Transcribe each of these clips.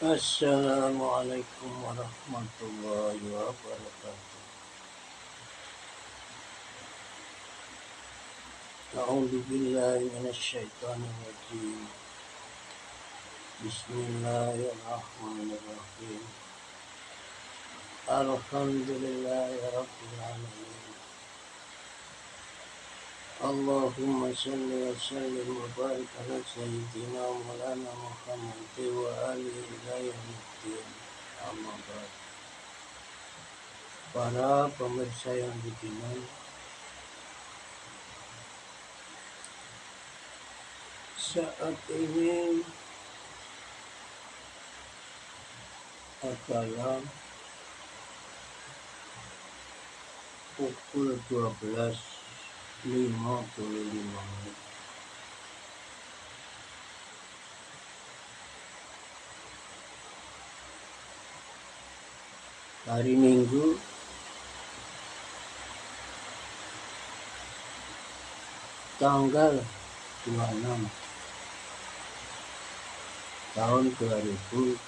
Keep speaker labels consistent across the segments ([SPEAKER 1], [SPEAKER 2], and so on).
[SPEAKER 1] Assalamualaikum warahmatullahi wabarakatuh. A'udzu billahi minasyaitonir rajim. Bismillahirrahmanirrahim. Alhamdulillahirabbil alamin. Allahumma shalli wa sallim wa barik ala sayyidina Maulana Muhammad wa alihi ila yaumiddin. Amma ba'd. Para pemirsa yang budiman, saat ini adalah pukul 12.55. Hari Minggu tanggal 26 tahun 2022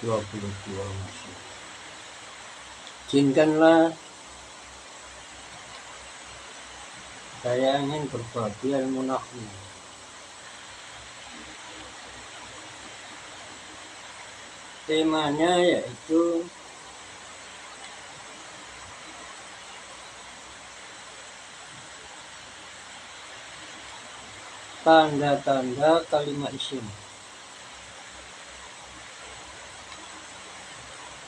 [SPEAKER 1] masih. Izinkanlah saya ingin berbagi ilmu nahwu. Temanya yaitu tanda-tanda kalimat isim.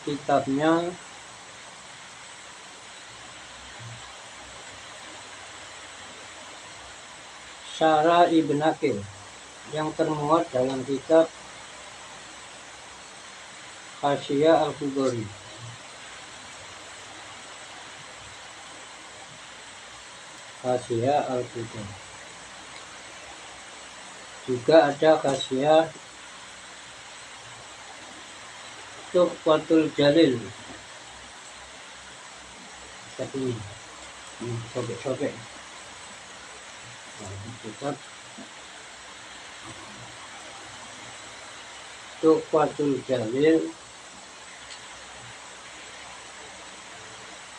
[SPEAKER 1] Kitabnya Syarah Ibn Aqil yang termuat dalam kitab Hasyiah Al-Qudori. Hasyiah Al-Qudori. Juga ada Hasyiah Tuhfatul Jalil. Tapi sobek-sobek. Kitab Tuhfatul Jalil.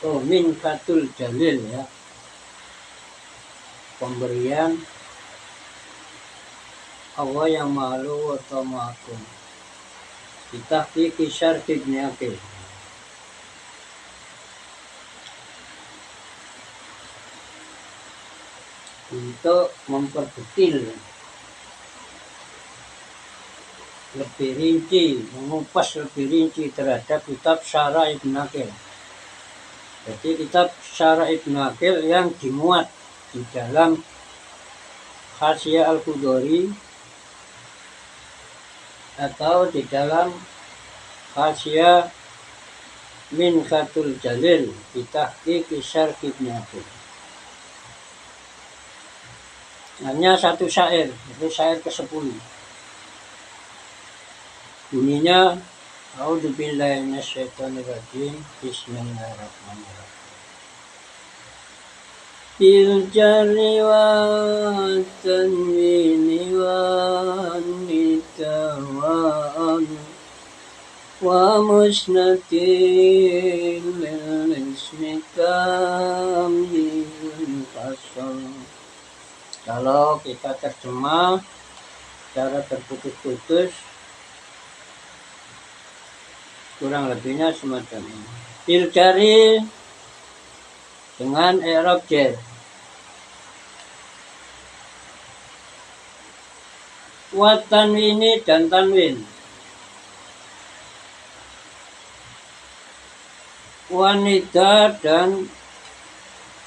[SPEAKER 1] Minkatul Jalil ya. Pemberian Allah yang malu atau makum. Kita kisar Ibn Aqil. Untuk memperdetil lebih rinci, mengupas lebih rinci terhadap kitab Syarah Ibn Aqil. Jadi kitab Syarah Ibn Aqil yang dimuat di dalam Hasyiah Al-Qudori atau di dalam Hasyiah Minkatul Jalil bitahqiq Syarh Ibn Aqil. Hanya satu syair, itu syair ke-10. Bunyinya A'udzubillahi minasyaitonirrajim. Bismillahirrahmanirrahim. Bil jarri wa tanwini wa nitawan wa musnatin lil ismi tamyizun fasal. Kalau kita terjemah secara terputus-putus, kurang lebihnya semacam ini. Bil jarri dengan i'rab jar. Wa tanwini dan tanwin. Wanida dan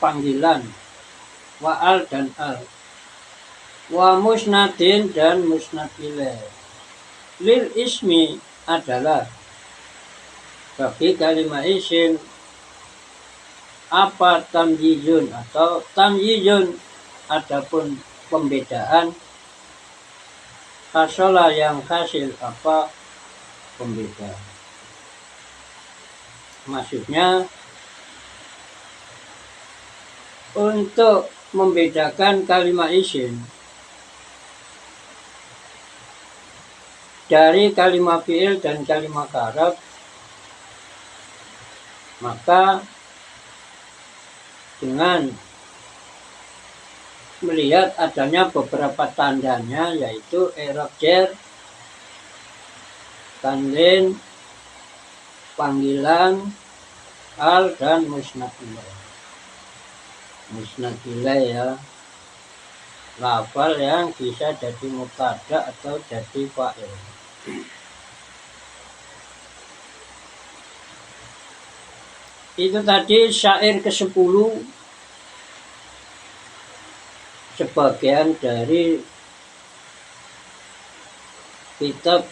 [SPEAKER 1] panggilan. Wa al dan al. Wa musnadin dan musnad ilaih. Lil ismi adalah bagi kalimat isim apa tamyizun atau tamyizun, adapun pembedaan, hasola yang hasil apa pembeda. Maksudnya untuk membedakan kalimat isim dari kalimat fi'il dan kalimat haraf, maka dengan melihat adanya beberapa tandanya, yaitu i'rab jar, tanwin, panggilan, al, dan musnad ilaih. Musnad ilaih ya, lafal yang bisa jadi mubtada atau jadi fa'il. Itu tadi syair ke-10, sebagian dari kitab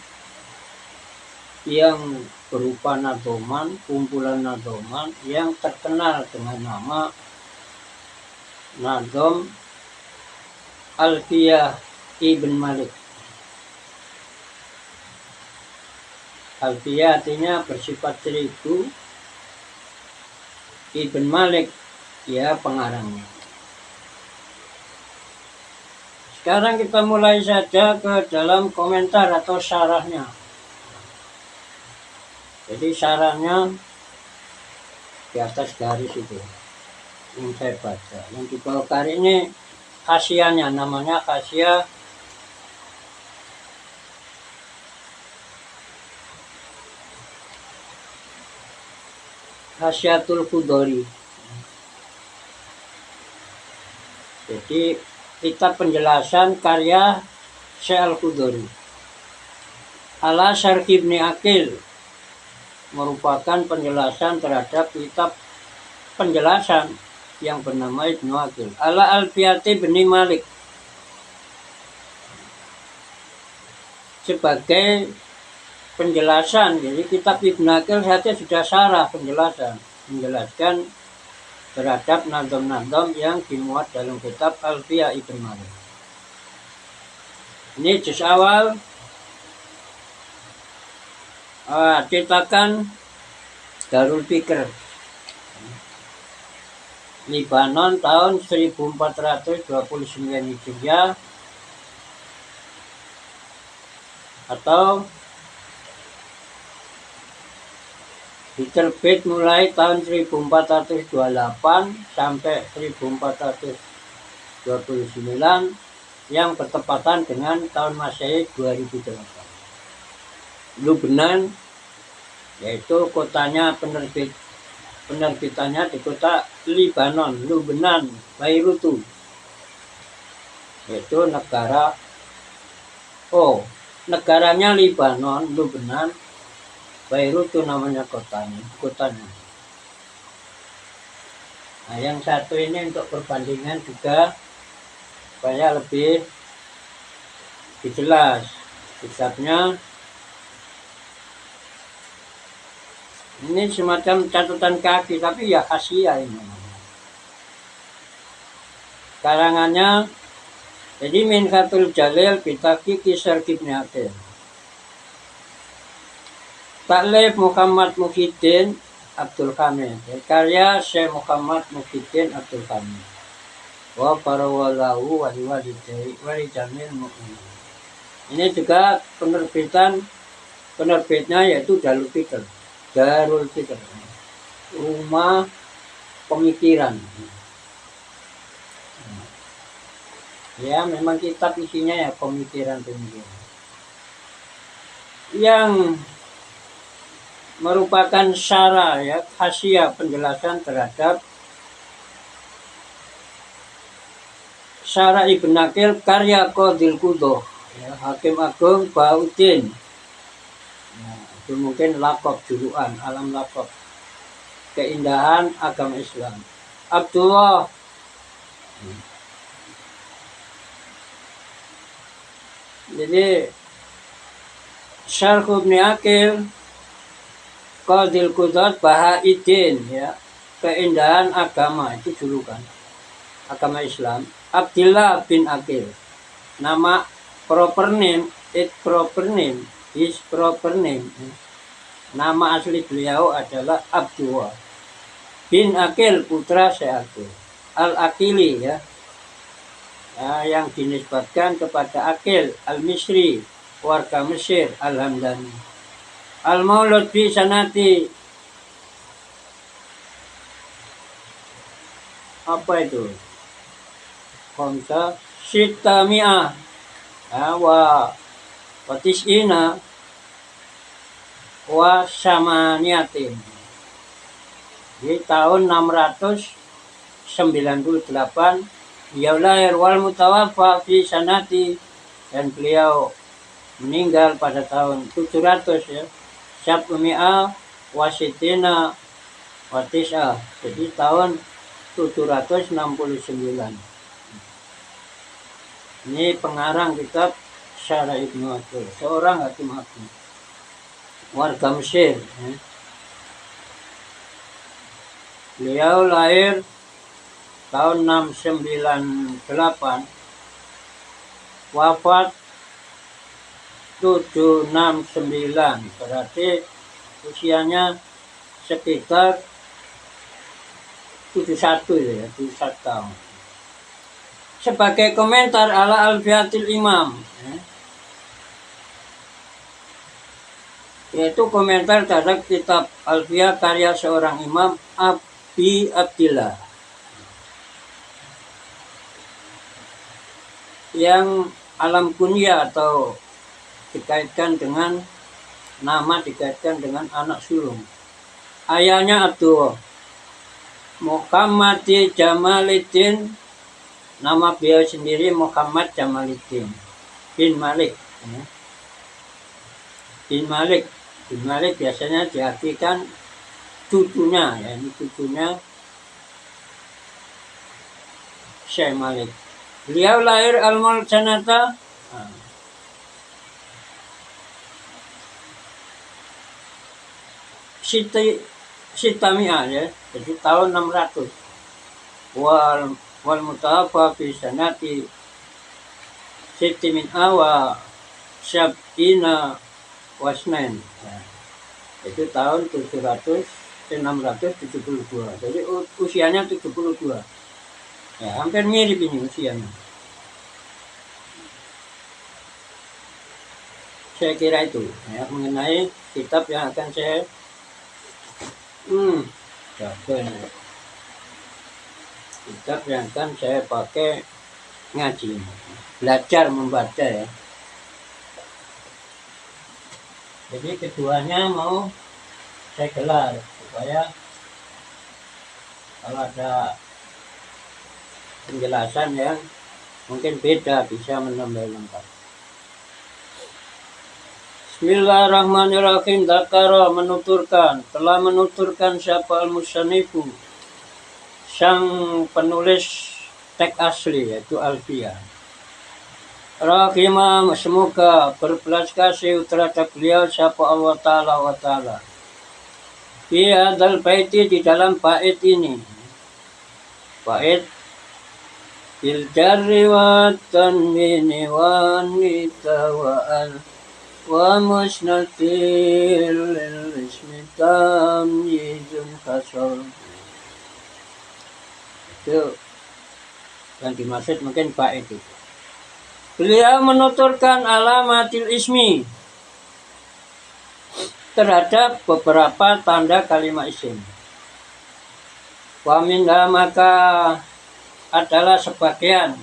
[SPEAKER 1] yang berupa nadoman, kumpulan nadoman yang terkenal dengan nama Nadom Alfiyah Ibn Malik. Alfiyah artinya bersifat seribu, Ibn Malik ya pengarangnya. Sekarang kita mulai saja ke dalam komentar atau syarahnya. Jadi syarahnya di atas garis itu yang saya baca. Yang di bawah garis ini khasiahnya, namanya khasiah Khasiatul Qudori. Jadi kitab penjelasan karya Syekh Al-Qudori. Ala Syarh Ibni Aqil merupakan penjelasan terhadap kitab penjelasan yang bernama Ibnu Aqil. Ala Alfiyati Ibni Malik sebagai penjelasan. Jadi kitab Ibnu Aqil saja sudah syarah penjelasan, menjelaskan terhadap nadom-nadom yang dimuat dalam kitab Alfiyah Ibn Malik. Ini juz awal, cetakan Darul Fikr, Libanon tahun 1429 Hijriah atau diterbit mulai tahun 1428 sampai 1429 yang bertepatan dengan tahun Masehi 2008. Lubnan, yaitu kotanya penerbitannya di kota Libanon, Lubnan, Beirutu, yaitu negaranya Libanon, Lubnan, Beirut itu namanya kotanya. Nah, yang satu ini untuk perbandingan juga supaya lebih jelas. Kitabnya ini semacam catatan kaki, tapi ya khasiah ini. Karangannya jadi Minhatul Jalil Bitahqiq Syarh Ibnu Aqil. Taklif Muhammad Muhyiddin Abdul Hamid, karya Syekh Muhammad Muhyiddin Abdul Hamid. Wa barawallahu wa liwalidayhi wa lijamil mu'minin. Ini juga penerbitnya yaitu Darul Fikr, rumah pemikiran. Ya, memang kitab isinya ya pemikiran. Yang merupakan syarah ya, khasiah penjelasan terhadap Syarah Ibn Aqil karya Qadil Qudoh ya, Hakim Agung Bahauddin. Nah, itu mungkin lakop julukan, alam lakop keindahan agama Islam. Abdullah jadi Syarh Ibn Aqil Qadil Qudoh Bahauddin ya, keindahan agama, itu julukan agama Islam. Abdullah bin Aqil, nama proper name, his proper name. Nama asli beliau adalah Abdullah bin Aqil, putra Syekh Aqil Al-Aqili ya, yang dinisbatkan kepada Aqil Al-Misri, warga Mesir Al-Hamdani. Al-Maulud fi sanati, apa itu? Khamsa Sitami'ah wa watis'ina wa samaniatin. Di tahun 698 beliau lahir. Wal mutawaffa fi sanati, dan beliau meninggal pada tahun 700 ya. Syab'mi'ah wasitina watis'ah, jadi tahun 769. Ini pengarang kitab Syarah Ibnu Athir, seorang hakim agung warga Mesir. Beliau lahir tahun 698, wafat 769, berarti usianya sekitar 71 ya, 71 tahun. Sebagai komentar ala Alfiyatul Imam, yaitu komentar terhadap kitab Alfiyah karya seorang imam, Abi Abdillah, yang alam kunyah atau dikaitkan dengan nama, dikaitkan dengan anak sulung. Ayahnya Abdullah Muhammad Jamaluddin, nama beliau sendiri Muhammad Jamaluddin bin Malik. Bin Malik biasanya diartikan cucunya, ya, ini cucunya Syekh Malik. Beliau lahir Al-Maulud sanata Sitami'ah ya, jadi tahun 600. Wal mutawaffa fi sanati Sitami'ah wa Syab'ina wasnain, itu tahun 672. Jadi usianya 72 ya, hampir mirip ini usianya. Saya kira itu ya, mengenai kitab yang akan saya kitab yang akan saya pakai ngaji, belajar membaca ya. Jadi keduanya mau saya gelar supaya kalau ada penjelasan yang mungkin beda bisa menambah lengkap. Bismillahirrahmanirrahim. Dzakara, telah menuturkan siapa al-musannifu, sang penulis teks asli yaitu Alfiyah. Rahimah, semoga berbelas kasih terhadap beliau siapa Allah Ta'ala wa Ta'ala. Fi hadzal baiti, di dalam bait ini, bait bil jarri wa tanwini wa nita wa al wa musnatil ismi tamyizun kasar. Itu yang dimaksud mungkin bait itu. Beliau menuturkan alamatil ismi, terhadap beberapa tanda kalimat isim. Wa minha, maka adalah sebagian.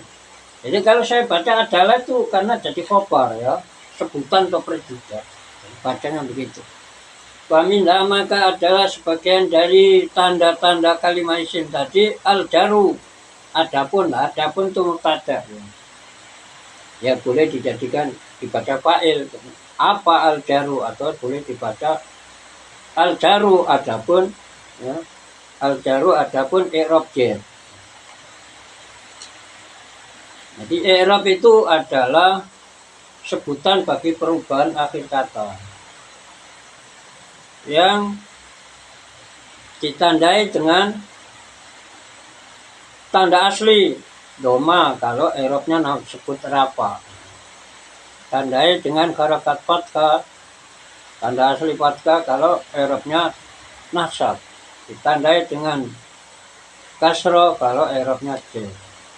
[SPEAKER 1] Jadi kalau saya baca adalah itu karena jadi khobar ya, sebutan atau predikat, bacanya begitu. Wa minha, maka adalah sebagian dari tanda-tanda kalimat isim tadi al-jaru, adapun itu mubtada ya, boleh dijadikan dibaca fa'il. Apa al-jaru, atau boleh dibaca al-jaru adapun ya, al-jaru adapun i'rab jar. Jadi i'rab itu adalah sebutan bagi perubahan akhir kata yang ditandai dengan tanda asli doma kalau i'rabnya disebut rafa, tandai dengan harakat fathah, tanda asli fathah kalau i'rabnya nasab, ditandai dengan kasroh kalau i'rabnya jar,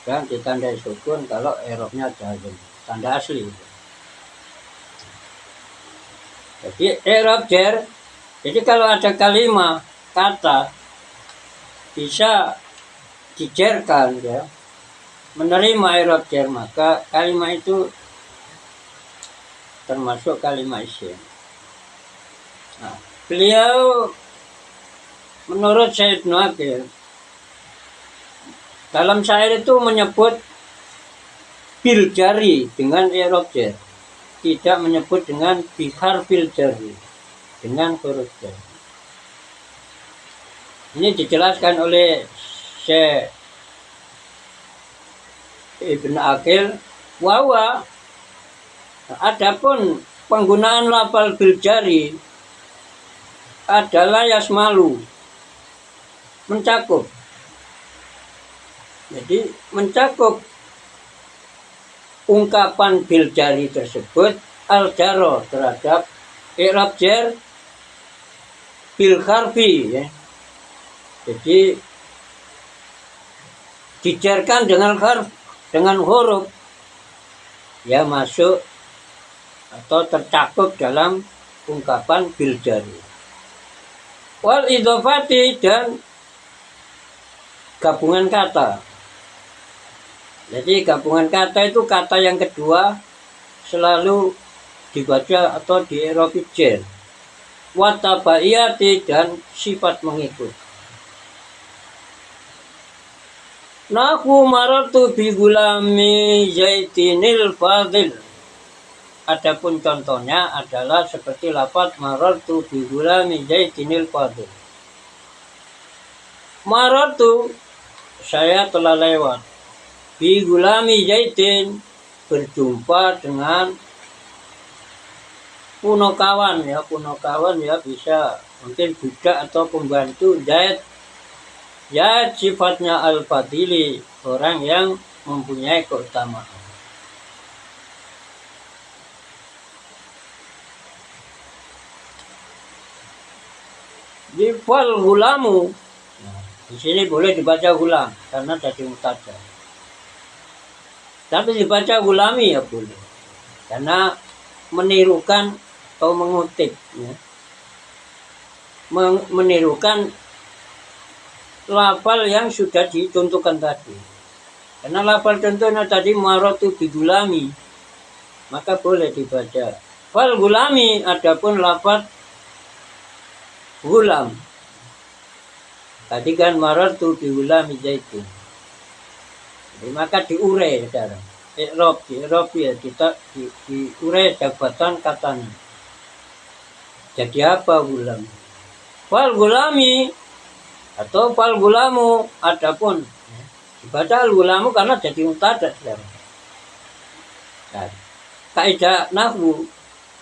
[SPEAKER 1] dan ditandai sukun kalau i'rabnya jazm, tanda asli. Jadi i'rab jar. Jadi kalau ada kalimat kata bisa dijerkan ya, menerima i'rab jar, maka kalimat itu termasuk kalimat isim. Nah, beliau menurut Syed Ibnu Aqil dalam syair itu menyebut bil jari dengan i'rab jar, tidak menyebut dengan bihar bil jari dengan huruf jar. Ini dijelaskan oleh Syekh Ibnu Aqil bahwa adapun penggunaan lafal bil jari adalah yasmalu, mencakup. Jadi mencakup ungkapan bil jari tersebut al-jaro terhadap i'rab jar bil harfi ya. Jadi dijarkan dengan harf, dengan huruf ya, masuk atau tercakup dalam ungkapan bil jari. Wal idhofati dan gabungan kata. Jadi gabungan kata itu kata yang kedua selalu dibaca atau di-i'rab jar. Wa tabaiyati dan sifat mengikut. Nahu maratu bi gulami Zaidinil Fadil. Adapun contohnya adalah seperti lafaz maratu bi gulami Zaidinil Fadil. Maratu, saya telah lewat. Bi gulami Zaidin, berjumpa dengan punokawan ya, punokawan ya, bisa mungkin budak atau pembantu Zaid. Zaid sifatnya al-fadili, orang yang mempunyai keutamaan. Di fal gulamu, nah, di sini boleh dibaca gulam karena jadi mutada. Tapi dibaca gulami ya boleh, karena menirukan atau mengutip ya, menirukan lafal yang sudah ditentukan tadi. Karena lafal contohnya tadi maratu bi gulami, maka boleh dibaca fal gulami. Adapun lafal gulam tadi kan maratu bi gulami Zaidin, maka diurai sekarang. I'rab ya, kita diurai jabatan katanya. Jadi apa gulam? Fal gulami atau fal gulamu. Adapun dibaca al gulamu karena jadi mutada sekarang. Nah, kaidah nahwu,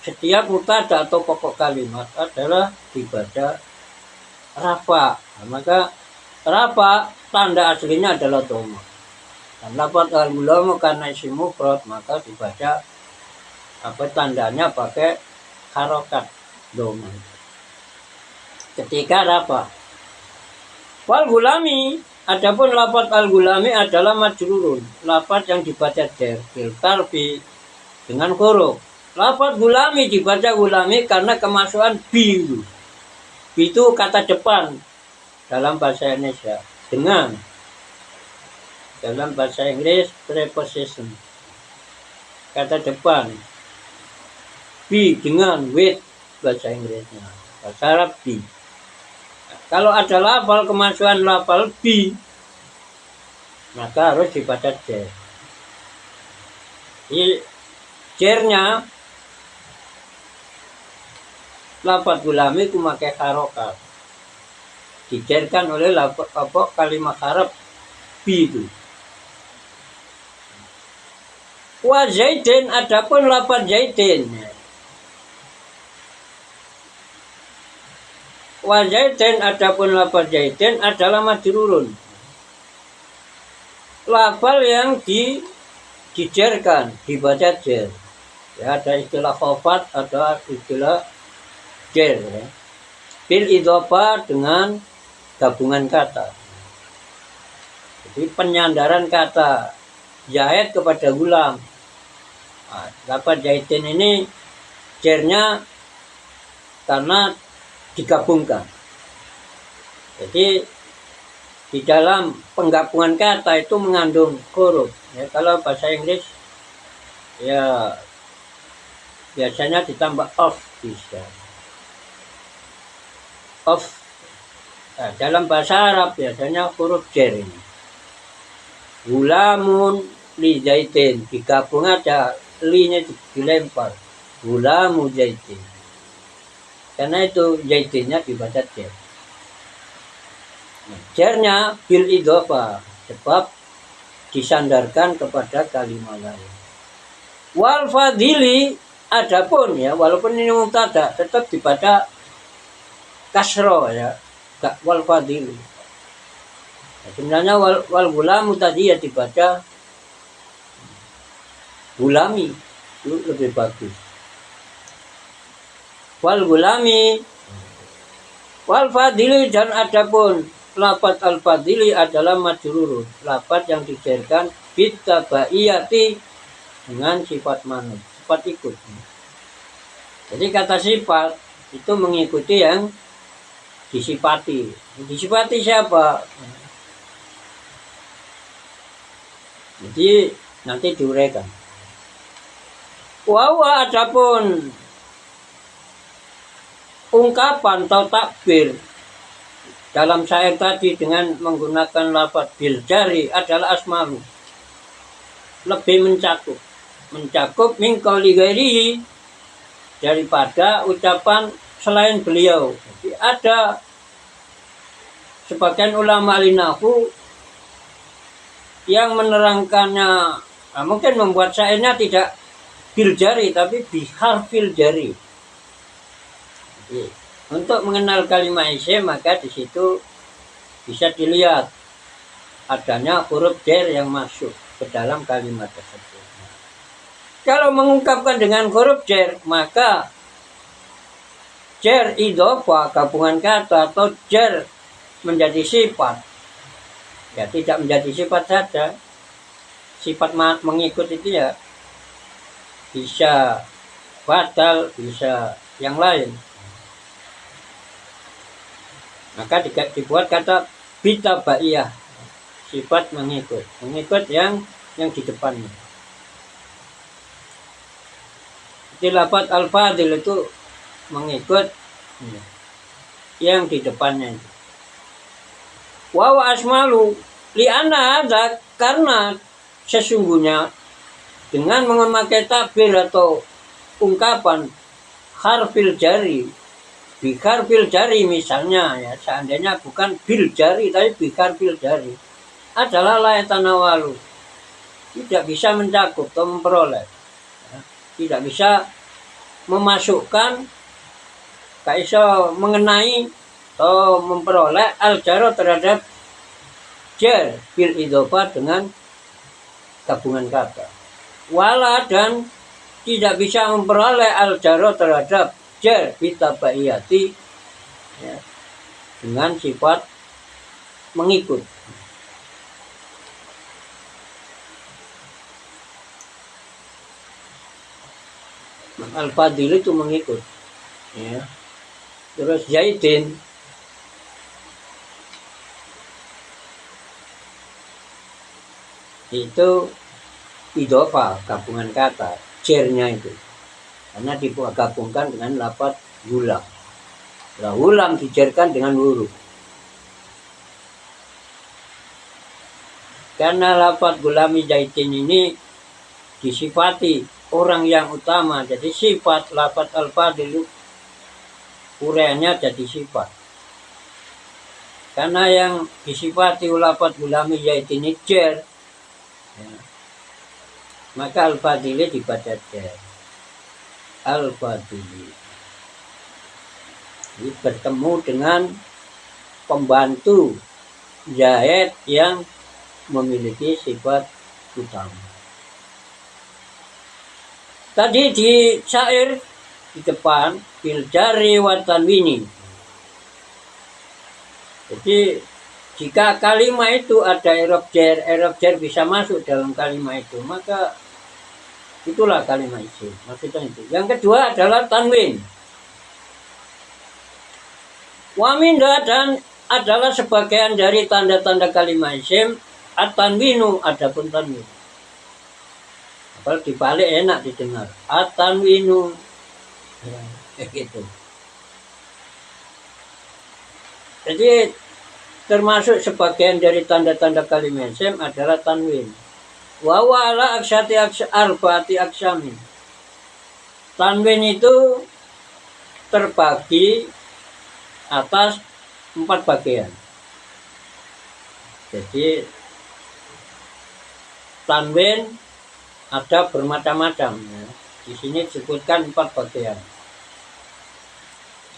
[SPEAKER 1] setiap mutada atau pokok kalimat adalah dibaca rafa. Nah, maka rafa tanda aslinya adalah dhamma. Dan lafaz al-gulamu karena isim mufrad, maka dibaca tandanya pakai harokat dhamma ketika rafa. Wal gulami, adapun lafaz al-gulami adalah majrurun, lafaz yang dibaca jar bil tarfi dengan huruf. Lafaz gulami dibaca gulami karena kemasukan bi. Bi itu kata depan dalam bahasa Indonesia, dengan. Dalam bahasa Inggris preposition, kata depan. Be dengan with bahasa Inggrisnya, bahasa Arab be. Kalau ada lafal kemasukan lafal be, maka harus dibaca jar. Jadi jarnya lafaz gulami itu memakai harokat, dijarkan oleh kalimat Arab be itu. Wa Zaidin, adapun lafaz Zaidin. Wa Zaidin, adapun lafaz Zaidin adalah majrurun, lafal yang dijarkan, dibaca jar. Ya, ada istilah khafat, ada istilah jar. Ya. Bil idhofah dengan gabungan kata. Jadi penyandaran kata Zaid kepada gulam. Nah, lafaz Zaidin ini jarnya karena digabungkan. Jadi di dalam penggabungan kata itu mengandung huruf. Ya, kalau bahasa Inggris ya biasanya ditambah of, bisa of. Nah, dalam bahasa Arab biasanya huruf jar ini. Gulamun li zaitin, digabung aja li-nya dilempar. Gulamu zaitin. Karena itu zaitinnya dibaca jar. Jarnya bil idhofah, sebab disandarkan kepada kalimat lain. Wal fadili, adapun ya, walaupun ini mubtada tetap dibaca kasro ya, gak wal fadili. Nah, sebenarnya wal gulamu tadi ya dibaca gulami, itu lebih bagus. Wal gulami, wal fadili, dan adapun lafaz al-fadili adalah majrurun, lafaz yang dijarkan bitabaiyati, dengan sifat manut, sifat ikut. Jadi kata sifat itu mengikuti yang disifati. Disifati siapa? Jadi nanti diuraikan. Wawa, adapun ungkapan atau takbir dalam syair tadi dengan menggunakan lafaz bil jari adalah asmalu, lebih mencakup min qauli ghairihi, daripada ucapan selain beliau. Jadi ada sebagian ulama al-nahwu yang menerangkannya, mungkin membuat syairnya tidak bil jari tapi biharfil jari. Jadi, untuk mengenal kalimat isim maka di situ bisa dilihat adanya huruf jar yang masuk ke dalam kalimat tersebut. Kalau mengungkapkan dengan huruf jar, maka jar idhofah, gabungan kata, atau jar menjadi sifat. Ya, tidak menjadi sifat saja. Sifat mengikut itu ya bisa batal, bisa yang lain. Maka dibuat kata bitabaiyah, sifat mengikut yang di depannya. Jadi lafaz al-fadil itu mengikut yang di depannya. Wa asmalu li'anna hadza, karena sesungguhnya dengan memakai takbir atau ungkapan harfil jari, biharfil jari misalnya ya, seandainya bukan bil jari tapi biharfil jari, adalah la yatanawalu, tidak bisa mencakup atau memperoleh, ya, tidak bisa memasukkan, gak bisa mengenai atau memperoleh al-jaro terhadap jar bil idhofah dengan gabungan kata. Wala, dan tidak bisa memperoleh al-jaro terhadap jar bitabaiyati, ya, dengan sifat mengikut. Al-fadil itu mengikut, ya. Terus zaidin itu idhofah, gabungan kata, jarnya itu, karena digabungkan dengan lafaz gulam. Nah, gulam dijarkan dengan huruf. Karena lafaz gulami zaidin ini disifati orang yang utama, jadi sifat lafaz al-fadil uraiannya jadi sifat. Karena yang disifati lafaz gulami zaidin ini jar, ya, maka al-fadili dibaca jar. Al-fadili bertemu dengan pembantu zaid yang memiliki sifat utama. Tadi di syair di depan bil jari wa tanwini. Jadi jika kalimat itu ada i'rab jar bisa masuk dalam kalimat itu, maka itulah kalimat isim. Maksudnya itu. Yang kedua adalah tanwin. Waminda dan adalah sebagian dari tanda-tanda kalimat isim. At-tanwinu, adapun tanwin. Kalau dibalik enak didengar. At-tanwinu. Ya, gitu. Jadi termasuk sebagian dari tanda-tanda kalimat isim adalah tanwin. Wa ala aksati arba'ati aksamin. Tanwin itu terbagi atas 4 bagian. Jadi tanwin ada bermacam-macam. Ya. Di sini disebutkan 4 bagian.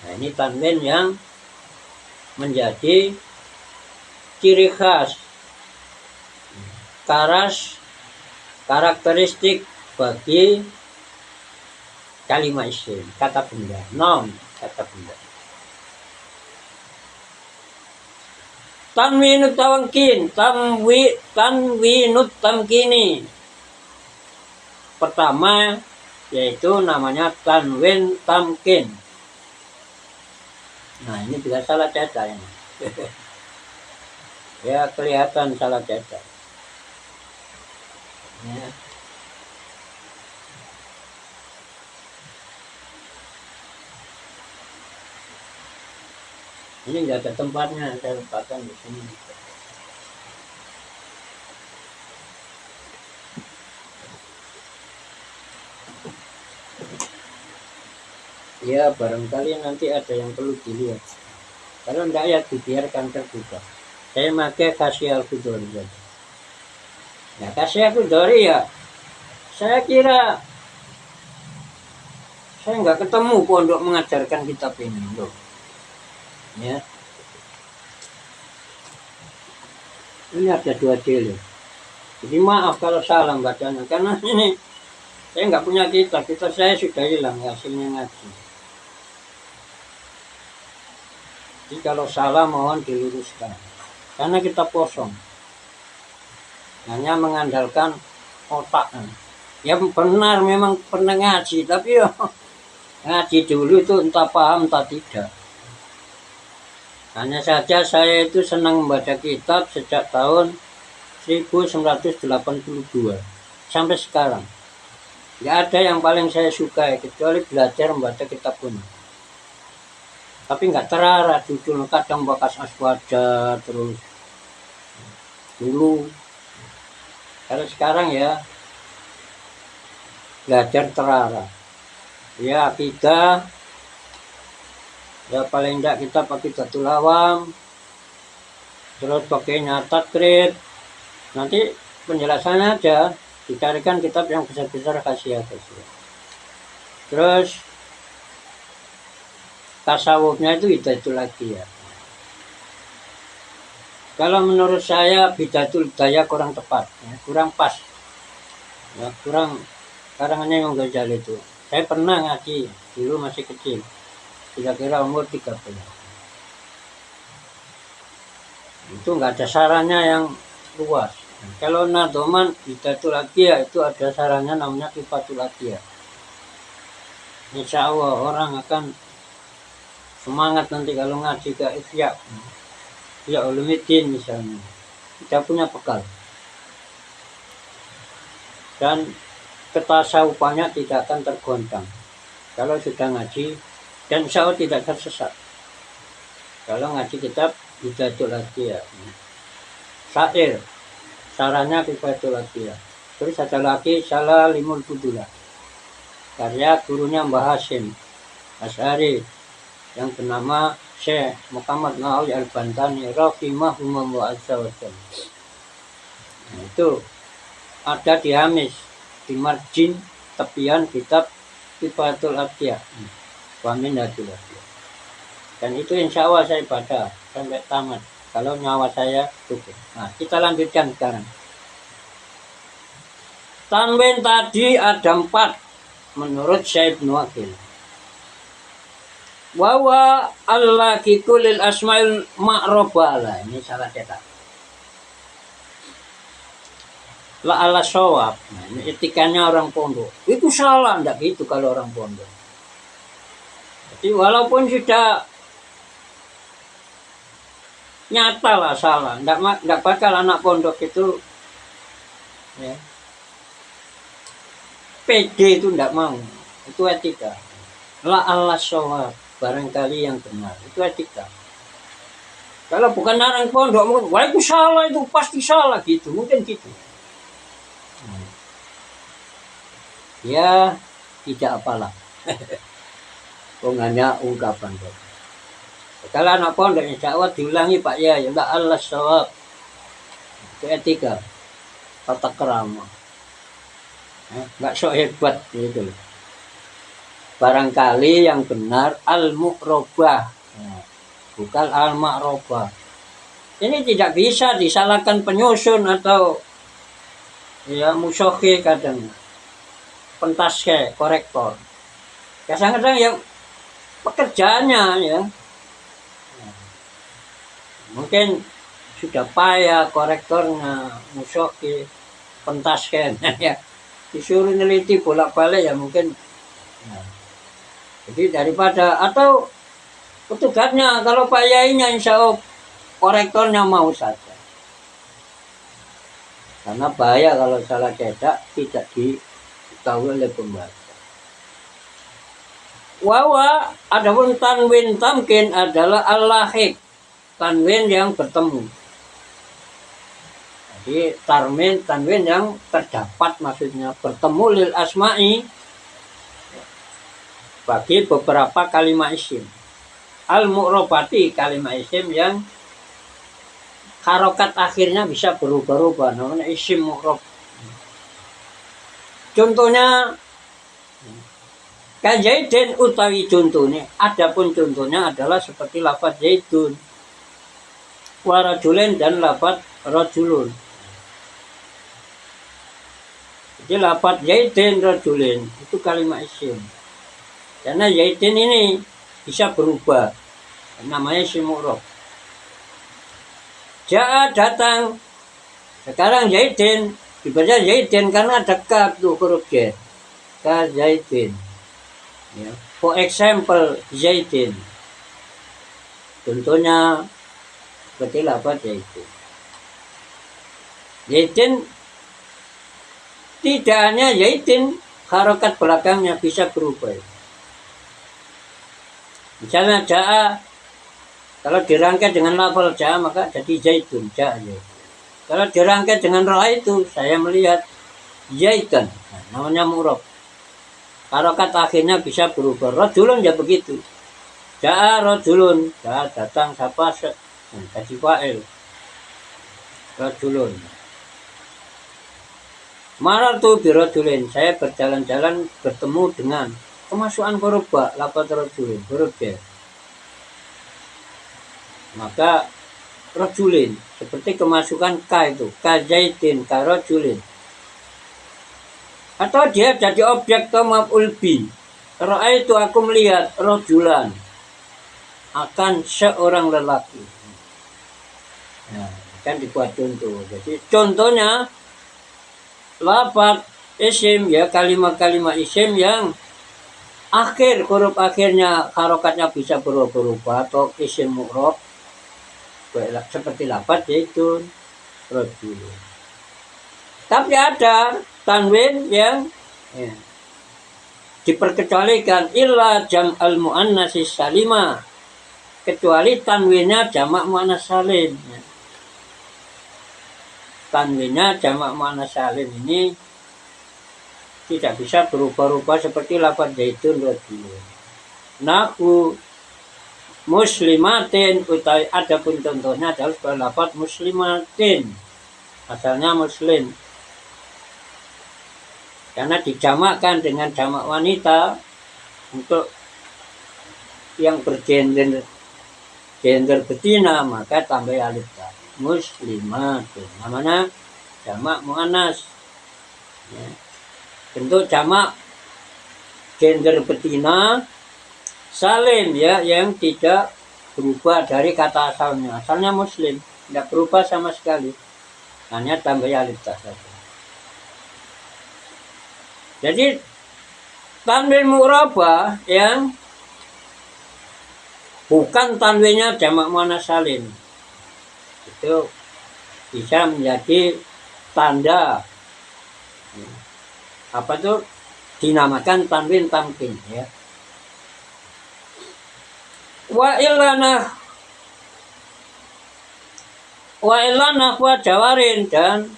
[SPEAKER 1] Nah, ini tanwin yang menjadi ciri khas, karakteristik bagi kalimat isim, kata benda, noun, kata benda. Tanwinut tawangkin, tanwinut tamkini. Pertama yaitu namanya tanwin tamkin. Nah, ini juga salah cetak ini. Ya, kelihatan salah cetak. Ya. Ini nggak ada tempatnya, saya letakkan di sini. Ya, barangkali nanti ada yang perlu dilihat. Kalau enggak ya dibiarkan terbuka. Saya pakai kasih al-Qudori saja. Nah, kasih al-Qudori ya, saya kira saya nggak ketemu pondok mengajarkan kitab ini loh. Ya. Ini ada 2 jilid. Jadi maaf kalau salah bacanya, karena ini saya nggak punya kitab saya sudah hilang hasilnya ngaji. Jadi kalau salah mohon diluruskan. Karena kita kosong. Hanya mengandalkan otak. Ya benar memang pernah ngaji, tapi ya ngaji dulu itu entah paham entah tidak. Hanya saja saya itu senang membaca kitab sejak tahun 1982 sampai sekarang. Nggak ada yang paling saya sukai kecuali belajar membaca kitab kuno. Tapi nggak terarah judul, kadang bekas aswaja terus dulu. Kalau sekarang ya belajar terarah. Ya akidah, ya paling enggak kita pakai Aqidatul Awam, terus pakainya takrib. Nanti penjelasannya aja, dicarikan kitab yang besar-besar khasiat. Terus tasawufnya itu lagi ya. Kalau menurut saya Bidatul Hidayah kurang tepat, ya, kurang pas, ya, kurang karangannya Imam Ghazali itu. Saya pernah ngaji dulu masih kecil, kira-kira umur 30. Itu nggak ada sarannya yang luas. Kalau Nadoman Bidatul Hidayah itu ada sarannya namanya Kifatul Hidayah. Insya Allah orang akan semangat nanti kalau ngaji ke Ihya Ulumuddin misalnya, kita punya bekal dan ketasawufannya tidak akan tergoncang kalau sudah ngaji, dan insya Allah tidak tersesat kalau ngaji kitab Bidatul Hidayah. Syair sarannya Kifatul Hidayah. Terus ada lagi Salalimul Fudulah karya gurunya Mbah Hasyim Asy'ari yang bernama Syekh Muhammad Nawawi Al-Bantani rahimahullah azza wa jalla. Nah, itu ada di Hamis, di margin tepian kitab Kifatul Hidayah. Waminatul Hidayah. Dan itu insya Allah saya baca sampai tamat kalau nyawa saya cukup. Nah, kita lanjutkan sekarang. Tanwin tadi ada 4 menurut Syekh Ibnu Aqil. Wawa Allah kikulil asmail ma'robala. Ini salah cetak. La ala shawab. Nah, ini etikanya orang pondok. Itu salah, enggak gitu kalau orang pondok. Jadi walaupun sudah nyata lah salah. Nggak bakal anak pondok itu ya, PD itu nggak mau. Itu etika. La Allah shawab, barangkali yang benar. Itu etika. Kalau bukan orang pondok, mungkin, wah itu salah, itu pasti salah gitu. Mungkin gitu. Ya, tidak apalah. Hanya ungkapan. Kalau anak pondok, insya Allah diulangi Pak ya, la Allah shawab. Itu etika. Tata kerama. Nggak so hebat gitu. Barangkali yang benar al-mu'robah, bukan al-ma'robah. Ini tidak bisa disalahkan penyusun atau ya musoki kadang pentaske korektor. Kadang-kadang yang pekerjaannya ya mungkin sudah payah korektornya musoki pentaske ya disuruh neliti bolak-balik ya mungkin. Jadi daripada atau petugasnya kalau Pak Yainya insya Allah korektornya mau saja. Karena bahaya kalau salah cetak tidak diketahui oleh pembaca. Wawa adapun tanwin tamkin adalah al-lahik, tanwin yang bertemu. Jadi tanwin yang terdapat maksudnya bertemu lil asma'i bagi beberapa kalimat isim. Al-mu'robati kalimat isim yang harokat akhirnya bisa berubah-ubah, namanya isim mu'rob. Contohnya kan zaidin utawi contohnya, adapun contohnya adalah seperti lafaz zaidun, warajulin dan lafaz rajulun. Jadi lafaz zaidin rajulin itu kalimat isim. Karena zaidin ini bisa berubah, namanya isim mu'rob. Ja'a datang, sekarang zaidin dibaca zaidin karena dekat tuh huruf j. Ka zaidin. Ya. For example zaidin. Contohnya seperti lafaz zaidin. Zaidin tidak hanya zaidin, harokat belakangnya bisa berubah. Misalnya ja'a, kalau dirangkai dengan lafal ja'a maka jadi zaitun, ja'a zaitun. Kalau dirangkai dengan roh itu saya melihat zaitun, namanya mu'rob. Harokat akhirnya bisa berubah. Rajulun ya begitu. Ja'a rajulun, ja'a datang siapa jadi fa'il. Rajulun. Marartu bi rajulin, saya berjalan-jalan bertemu dengan kemasukan huruf ba, lafaz rajulin, huruf j. Maka rajulin seperti kemasukan ka itu, ka zaidin, ka rajulin. Atau dia jadi objek atau maf'ul bi. Ra'aitu aku melihat rajulan, akan seorang lelaki. Nah, kan dibuat contoh. Jadi contohnya lafaz isim ya, kalimat-kalimat isim yang akhir huruf akhirnya harokatnya bisa berubah atau isim mu'rob seperti lafaz zaitun, rajulun. Tapi ada tanwin yang ya, diperkecualikan illa jam'al muannats salimah, kecuali tanwinnya jamak muannats salim. Ya. Tanwinnya jamak muannats salim ini tidak bisa berubah-ubah seperti lafaz zaitun rajulun. Nahu muslimatin utawi adapun contohnya adalah lafaz muslimatin, asalnya muslim. Karena dijamakkan dengan jamak wanita untuk yang bergender betina maka tambah alif ta. Muslimatin namanya jamak muannas. Ya. Bentuk jamak gender betina salim ya, yang tidak berubah dari kata asalnya. Asalnya muslim, tidak berubah sama sekali. Hanya tambah alif ta saja. Jadi tanwin mu'rabah yang bukan tanwinnya jamak muannats salim. Itu bisa menjadi tanda apa tuh dinamakan tanwin tamkin ya. Wa ilana wa jawarin, dan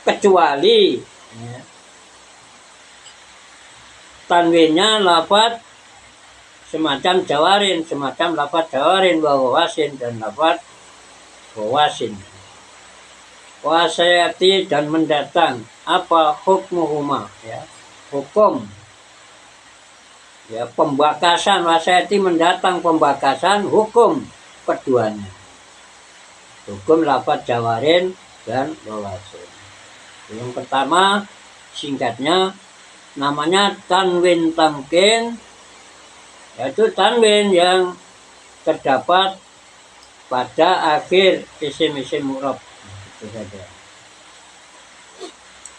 [SPEAKER 1] kecuali ya, tanwinnya lafaz semacam jawarin, semacam lafaz jawarin wa wawasin dan lafaz wawasin. Wasayati dan mendatang, apa hukmuhuma ya, hukum ya pembakasan. Wasayati mendatang pembakasan hukum keduanya, hukum lafaz jawarin dan wawasin. Yang pertama singkatnya namanya tanwin tamkin, yaitu tanwin yang terdapat pada akhir isim-isim mu'rab. Itu saja.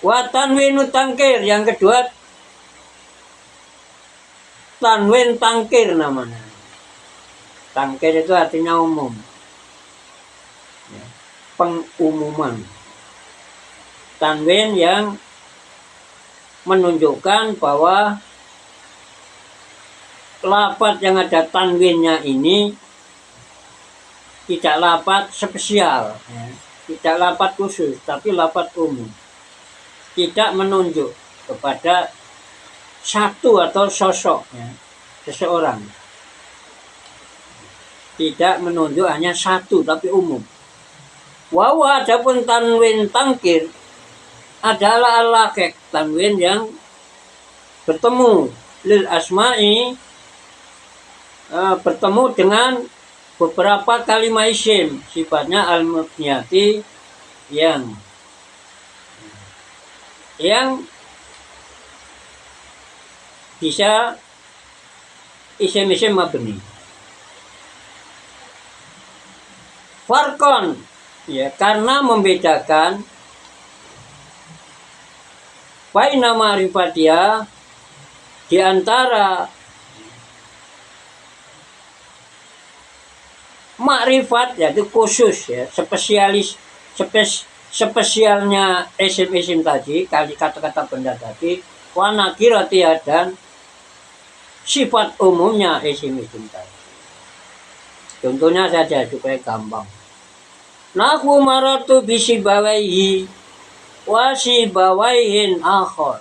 [SPEAKER 1] Wa tanwinu tangkir, yang kedua tanwin tangkir namanya. Tangkir itu artinya umum ya, pengumuman. Tanwin yang menunjukkan bahwa lafaz yang ada tanwinnya ini tidak lafaz spesial ya, tidak lafaz khusus, tapi lafaz umum. Tidak menunjuk kepada satu atau sosok ya, seseorang. Tidak menunjuk hanya satu, tapi umum. Wawa adapun tanwin tangkir adalah al-laqiq, tanwin yang bertemu lil asma'i, bertemu dengan beberapa kalimat isim, sifatnya al-mubniyati, yang bisa isim-isim mabni. Farkon ya, karena membedakan baina ma'rifatia, di antara makrifat yaitu khusus ya, spesialnya isim-isim tadi, kali kata-kata benda tadi, wa nakiratia, dan sifat umumnya isim-isim tadi. Contohnya saja supaya gampang. Nahu maratu bisibawaihi wa sibawaihin akhar.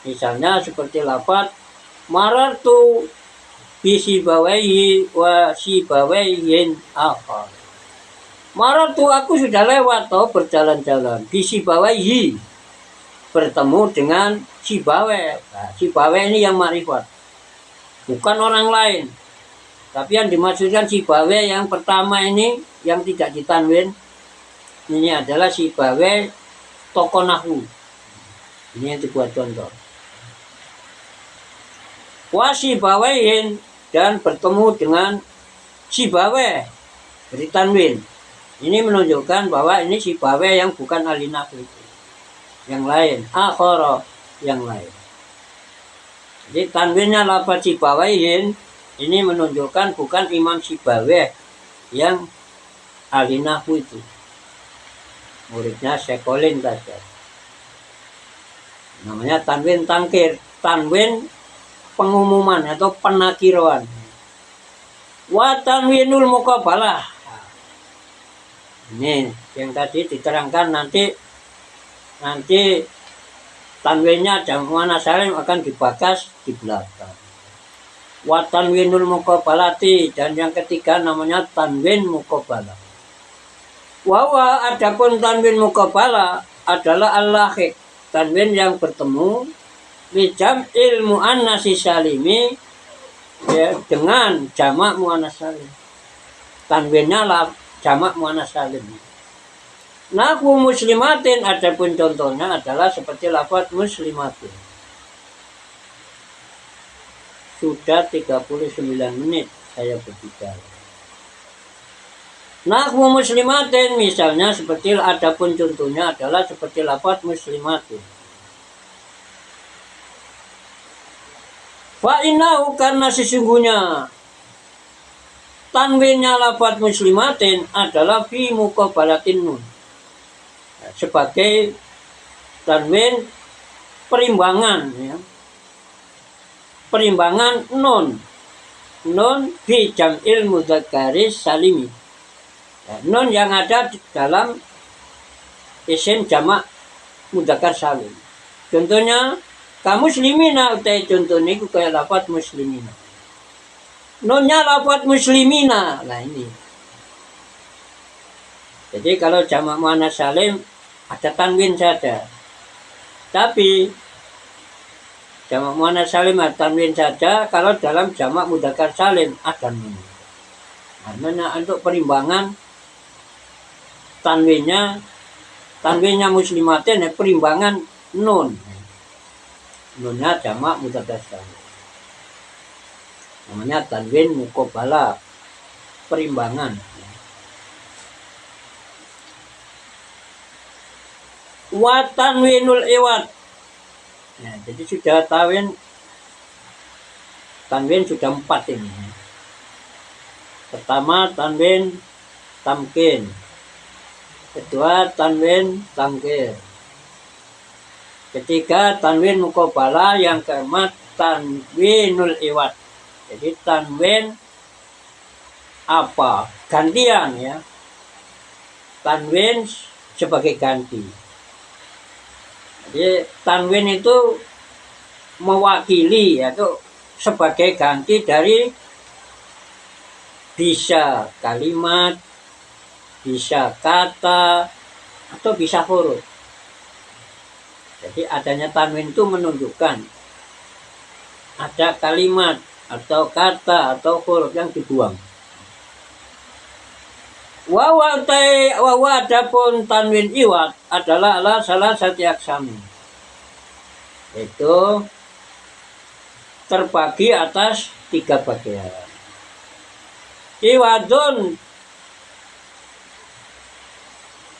[SPEAKER 1] Misalnya seperti lafaz maratu bisibawaihi wa sibawaihin akhar. Maratu, aku sudah lewat atau berjalan-jalan. Bisibawaihi, bertemu dengan sibawe. Nah, sibawe ini yang makrifat, bukan orang lain. Tapi yang dimaksudkan sibawe yang pertama ini, yang tidak ditanwin, ini adalah sibawe tokoh nahwu. Ini yang dibuat contoh. Wa sibawaihin, dan bertemu dengan sibawe, beri tanwin. Ini menunjukkan bahwa ini sibawe yang bukan ahli nahwu, yang lain, akhara, yang lain. Jadi tanwinnya lafaz sibawaihin ini menunjukkan bukan Imam Sibawe yang ahli nahwu itu, muridnya Syekolin saja. Namanya tanwin tangkir, tanwin pengumuman atau penakiran. Wa tanwinul muqabalah, ini yang tadi diterangkan, nanti tanwinnya jamak muannats salim akan dibakas di belakang. Wa tanwinul muqabalati, dan yang ketiga namanya tanwin muqabalah. Wa adapun tanwin muqabalah adalah al-lahiq, tanwin yang bertemu li jam'il muannats salimi ya, dengan jamak muannats salim. Tanwinnya lah jamak muannats salim. Nahwu muslimatin, adapun contohnya adalah seperti lafaz muslimatin. Sudah 39 menit saya berbicara. Nahwu muslimatin misalnya seperti, adapun contohnya adalah seperti lafaz muslimatin. Fa innahu, karena sesungguhnya tanwinnya lafaz muslimatin adalah fi muqabalatin nun. Sebagai tanwin perimbangan, ya. Perimbangan nun. Nun fi jam'il mudzakkaris salimi. Ya, nun yang ada dalam isim jamak mudzakkar salim. Contohnya kamu muslimina utai contohnya itu kayak lafaz muslimina. Nunnya lafaz muslimina. Nah ini. Jadi kalau jamak muannats salim ada tanwin saja. Tapi jamak muannats salim ada tanwin saja, kalau dalam jamak mudzakkar salim ada nun. Nah, untuk perimbangan tanwinnya muslimatin, perimbangan nun. Nunnya jamak mudzakkar salim. Namanya tanwin muqabalah, perimbangan. Wa tanwinul iwad. Nah, jadi sudah tanwin sudah 4 ini. Pertama tanwin tamkin. Kedua tanwin tangkir. Ketiga tanwin muqabalah, yang keempat tanwinul iwad. Jadi tanwin apa? Gantian, ya. Tanwin sebagai ganti. Jadi tanwin itu mewakili, yaitu sebagai ganti dari bisa kalimat, bisa kata, atau bisa huruf. Jadi adanya tanwin itu menunjukkan ada kalimat atau kata atau huruf yang dibuang. Wawa adapun tanwin iwad adalah salah satu aksami, itu terbagi atas 3 bagian. Iwadun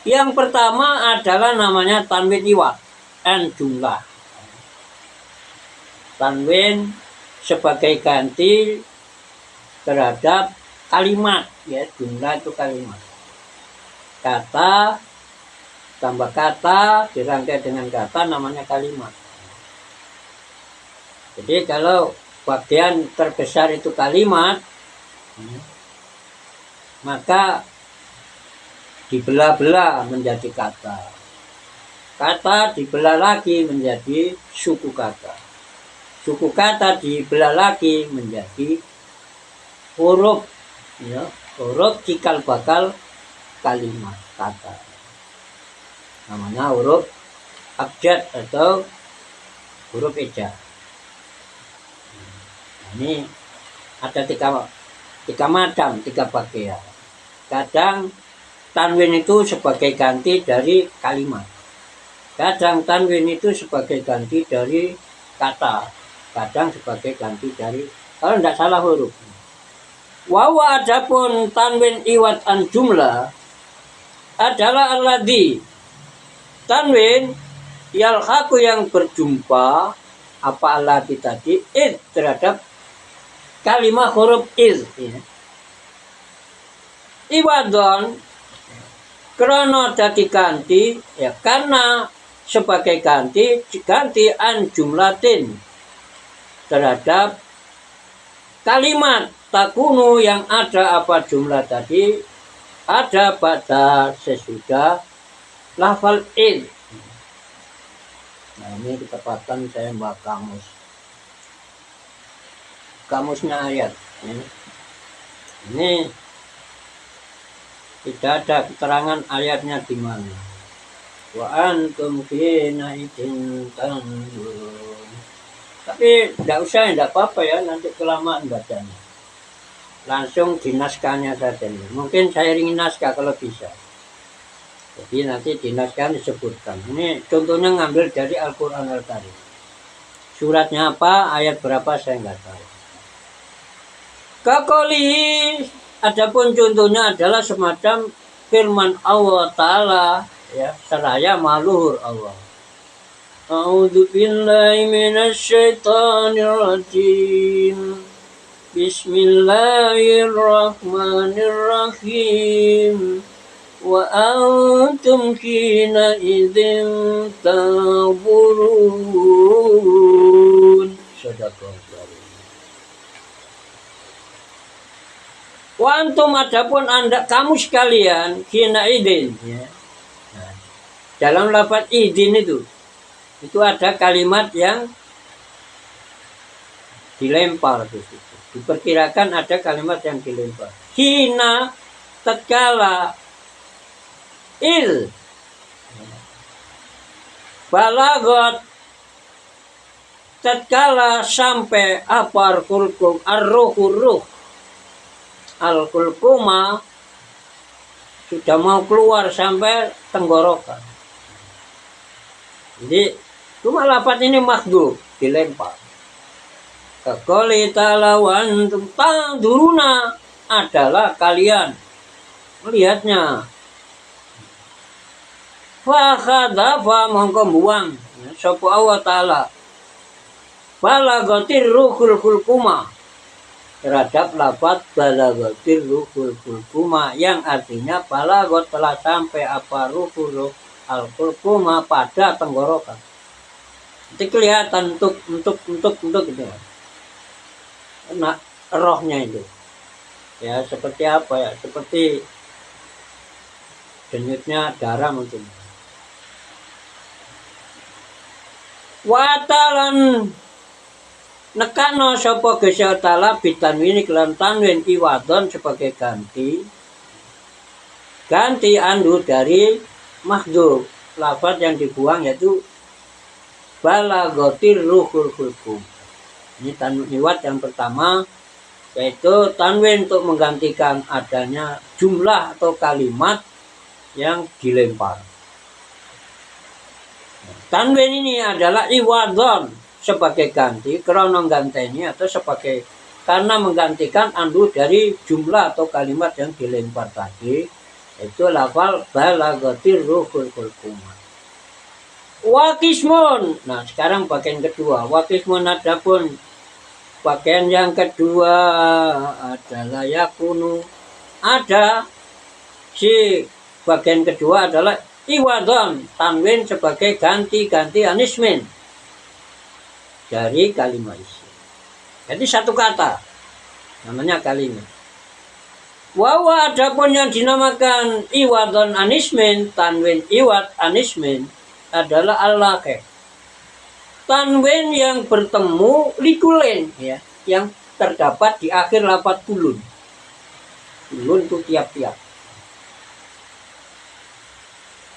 [SPEAKER 1] yang pertama adalah namanya tanwin iwad an jumlah. Tanwin sebagai ganti terhadap kalimat, ya, jumlah itu kalimat. Kata tambah kata dirangkai dengan kata namanya kalimat. Jadi kalau bagian terbesar itu kalimat, maka dibelah-belah menjadi kata. Kata dibelah lagi menjadi suku kata. Suku kata dibelah lagi menjadi huruf, ya, huruf cikal bakal kalimat kata. Namanya huruf abjad atau huruf eja. Ini ada tiga macam, 3 bagian. Kadang tanwin itu sebagai ganti dari kalimat. Kadang tanwin itu sebagai ganti dari kata. Kadang sebagai ganti dari, kalau tidak salah, huruf. Wawa adapun tanwin iwad an jumlah adalah alladzi, tanwin yalhaqu yang berjumpa, apa alladzi tadi, id terhadap kalimat huruf iz, ya. Iwadon krono dadi ganti, ya, karena sebagai ganti an jumlatin terhadap kalimat takunu yang ada apa jumlah tadi ada pada sesudah lafal id. Nah, ini ketepatan saya mbak kamusnya ayat. Ini tidak ada keterangan ayatnya di mana. Wa antum hina idin tanzurun. Tapi tidak usah, tidak apa-apa, ya, nanti kelamaan bacanya. Langsung di naskahnya saja. Mungkin saya ingin naskah kalau bisa. Jadi nanti di naskah disebutkan. Ini contohnya ngambil dari Al-Quran Al-Karim. Suratnya apa, ayat berapa saya nggak tahu. Kakoli, adapun contohnya adalah semacam firman Allah Ta'ala, ya, seraya maluhur Allah. A'udzu billahi minasyaitonir rajim. Bismillahirrahmanirrahim. Wa antum hina idzin tanzurun. Sadaqallah. Wa antum adapun Anda kamu sekalian hina idzin ya. Nah, dalam lafaz idzin itu ada kalimat yang dilempar di situ. Diperkirakan ada kalimat yang dilempar. Hina tatkala il balagot tatkala sampai apar kulkum ar-ruh al-kulkuma sudah mau keluar sampai tenggorokan. Jadi cuma lafaz ini makhdhuf dilempar. Kaqali ta'ala wa antum tanzuruna adalah kalian melihatnya. Fa khadhafa mongko buang sapa Allah taala balagatir ruhul kulkuma terhadap lafaz balagatir ruhul kulkuma yang artinya balagot telah sampai apa ruhul al kulkuma pada tenggorokan. Itu kelihatan untuk gitu. Nah, rohnya itu ya seperti apa ya, seperti denyutnya darah mungkin. Watalan nekano sapa Gusti taala bitanwini kelan tanwin iwadon sebagai ganti andu dari makhdhuf. Lafaz yang dibuang yaitu balagatir ruhul kulkum. Ini tanwin iwad yang pertama, yaitu tanwin untuk menggantikan adanya jumlah atau kalimat yang dilempar. Tanwin ini adalah iwadon sebagai ganti, krono ganteni atau sebagai karena menggantikan andu dari jumlah atau kalimat yang dilempar tadi, itu lafal balagatir ruhul kulkuma. Wakismun. Nah sekarang bagian kedua. Wakismun adapun bagian yang kedua adalah yakunu. Ada si bagian kedua adalah iwadon tanwin sebagai ganti anismin dari kalimat isi. Jadi satu kata namanya kalimat. Wawa adapun yang dinamakan iwadon anismin tanwin iwad anismin adalah al-laqi. Tanwin yang bertemu likulen ya, yang terdapat di akhir lafaz kulun. Kulun itu tiap-tiap.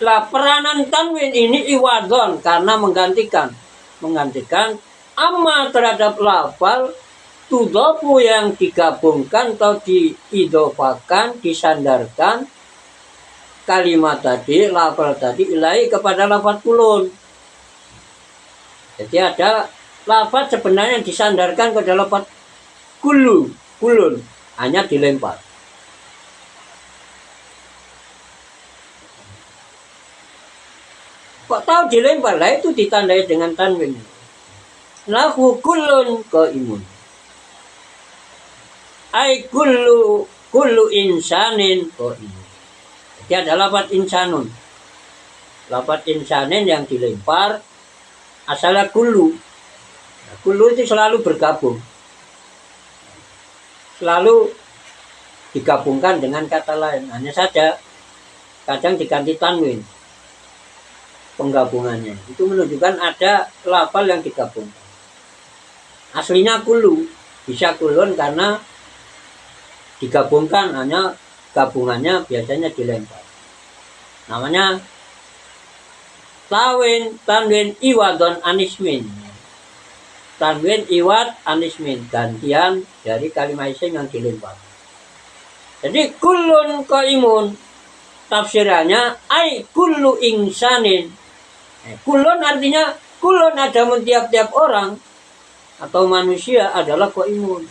[SPEAKER 1] Lah peranan tanwin ini iwadon karena menggantikan amma terhadap lafal tudhofu yang digabungkan atau diidofakan, disandarkan kalimat tadi, lafal tadi ilahi kepada lafaz kulun. Jadi ada lafaz sebenarnya yang disandarkan kepada lafaz kulun, hanya dilempar. Kok tahu dilempar? Lah itu ditandai dengan tanwin. Lahu kullun qaimun. Ai kullu insanin qaimun. Jadi ada lafaz insanun. Lafaz insanin yang dilempar asalnya kullu. Nah, kullu itu selalu bergabung. Selalu digabungkan dengan kata lain. Hanya saja kadang diganti tanwin. Penggabungannya. Itu menunjukkan ada lafal yang digabungkan. Aslinya kullu. Bisa kulun karena digabungkan, hanya gabungannya biasanya dilempar. Namanya tanwin iwadon anismin. Tanwin iwad anismin, gantian dari kalimat isim yang dilempar. Jadi kullun qaimun tafsirannya ai kullu insanin. Kullun artinya kullun ada tiap-tiap orang atau manusia adalah qaimun.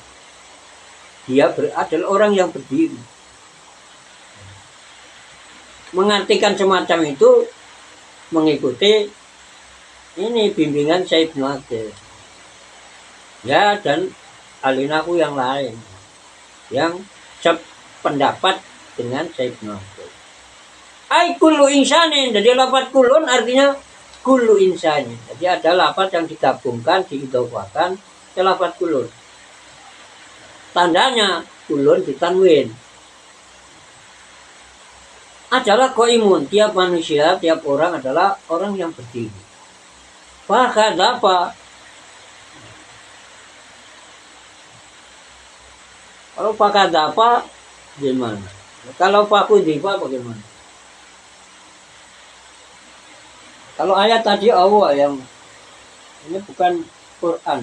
[SPEAKER 1] Dia adalah orang yang berdiri. Mengartikan semacam itu mengikuti ini bimbingan Syekh Ibnu Aqil. Ya, dan ahli nahwu yang lain yang sependapat dengan Syekh Nurul. Ai kullu insanin, jadi lafaz kulun artinya kullu insanin. Jadi ada lafaz yang digabungkan, diidhofakan ke lafaz kulun. Tandanya kulun ditanwin. Adalah qaimun, tiap manusia, tiap orang adalah orang yang berdiri. Fakadzaba, kalau fakadzaba gimana? Kalau fakudziba bagaimana? Kalau ayat tadi Allah yang ini bukan Quran.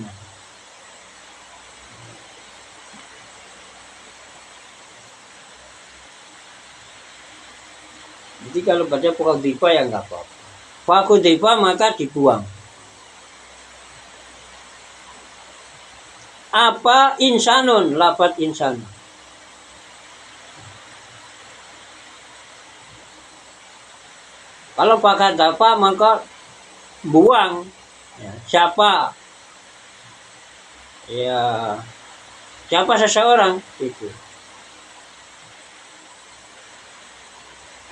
[SPEAKER 1] Jadi kalau baca fakudziba ya nggak apa-apa. Fakudziba maka dibuang. Apa insanun, lafaz insan. Kalau fakadzaba maka buang. Ya, siapa? Ya, siapa seseorang itu.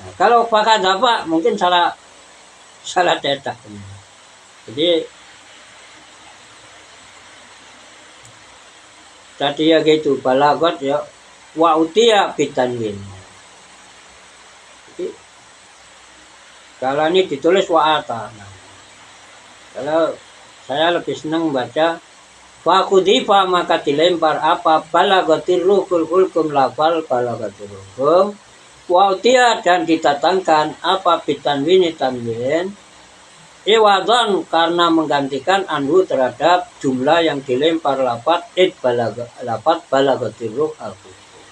[SPEAKER 1] Nah, kalau fakadzaba mungkin salah cetak. Jadi tadi ya gitu, balagot ya wa utiya bitanwin. Jadi kalau ini ditulis wa'ata. Nah, kalau saya lebih senang baca fakudzifa maka dilempar apa balagatir ruhul hulkum lafal balagatir ruhum wa'utiya dan ditatangkan apa bitanwini tanwin iwadhan karena menggantikan anhu terhadap jumlah yang dilempar lafaz balagatir ruh al-hulkum.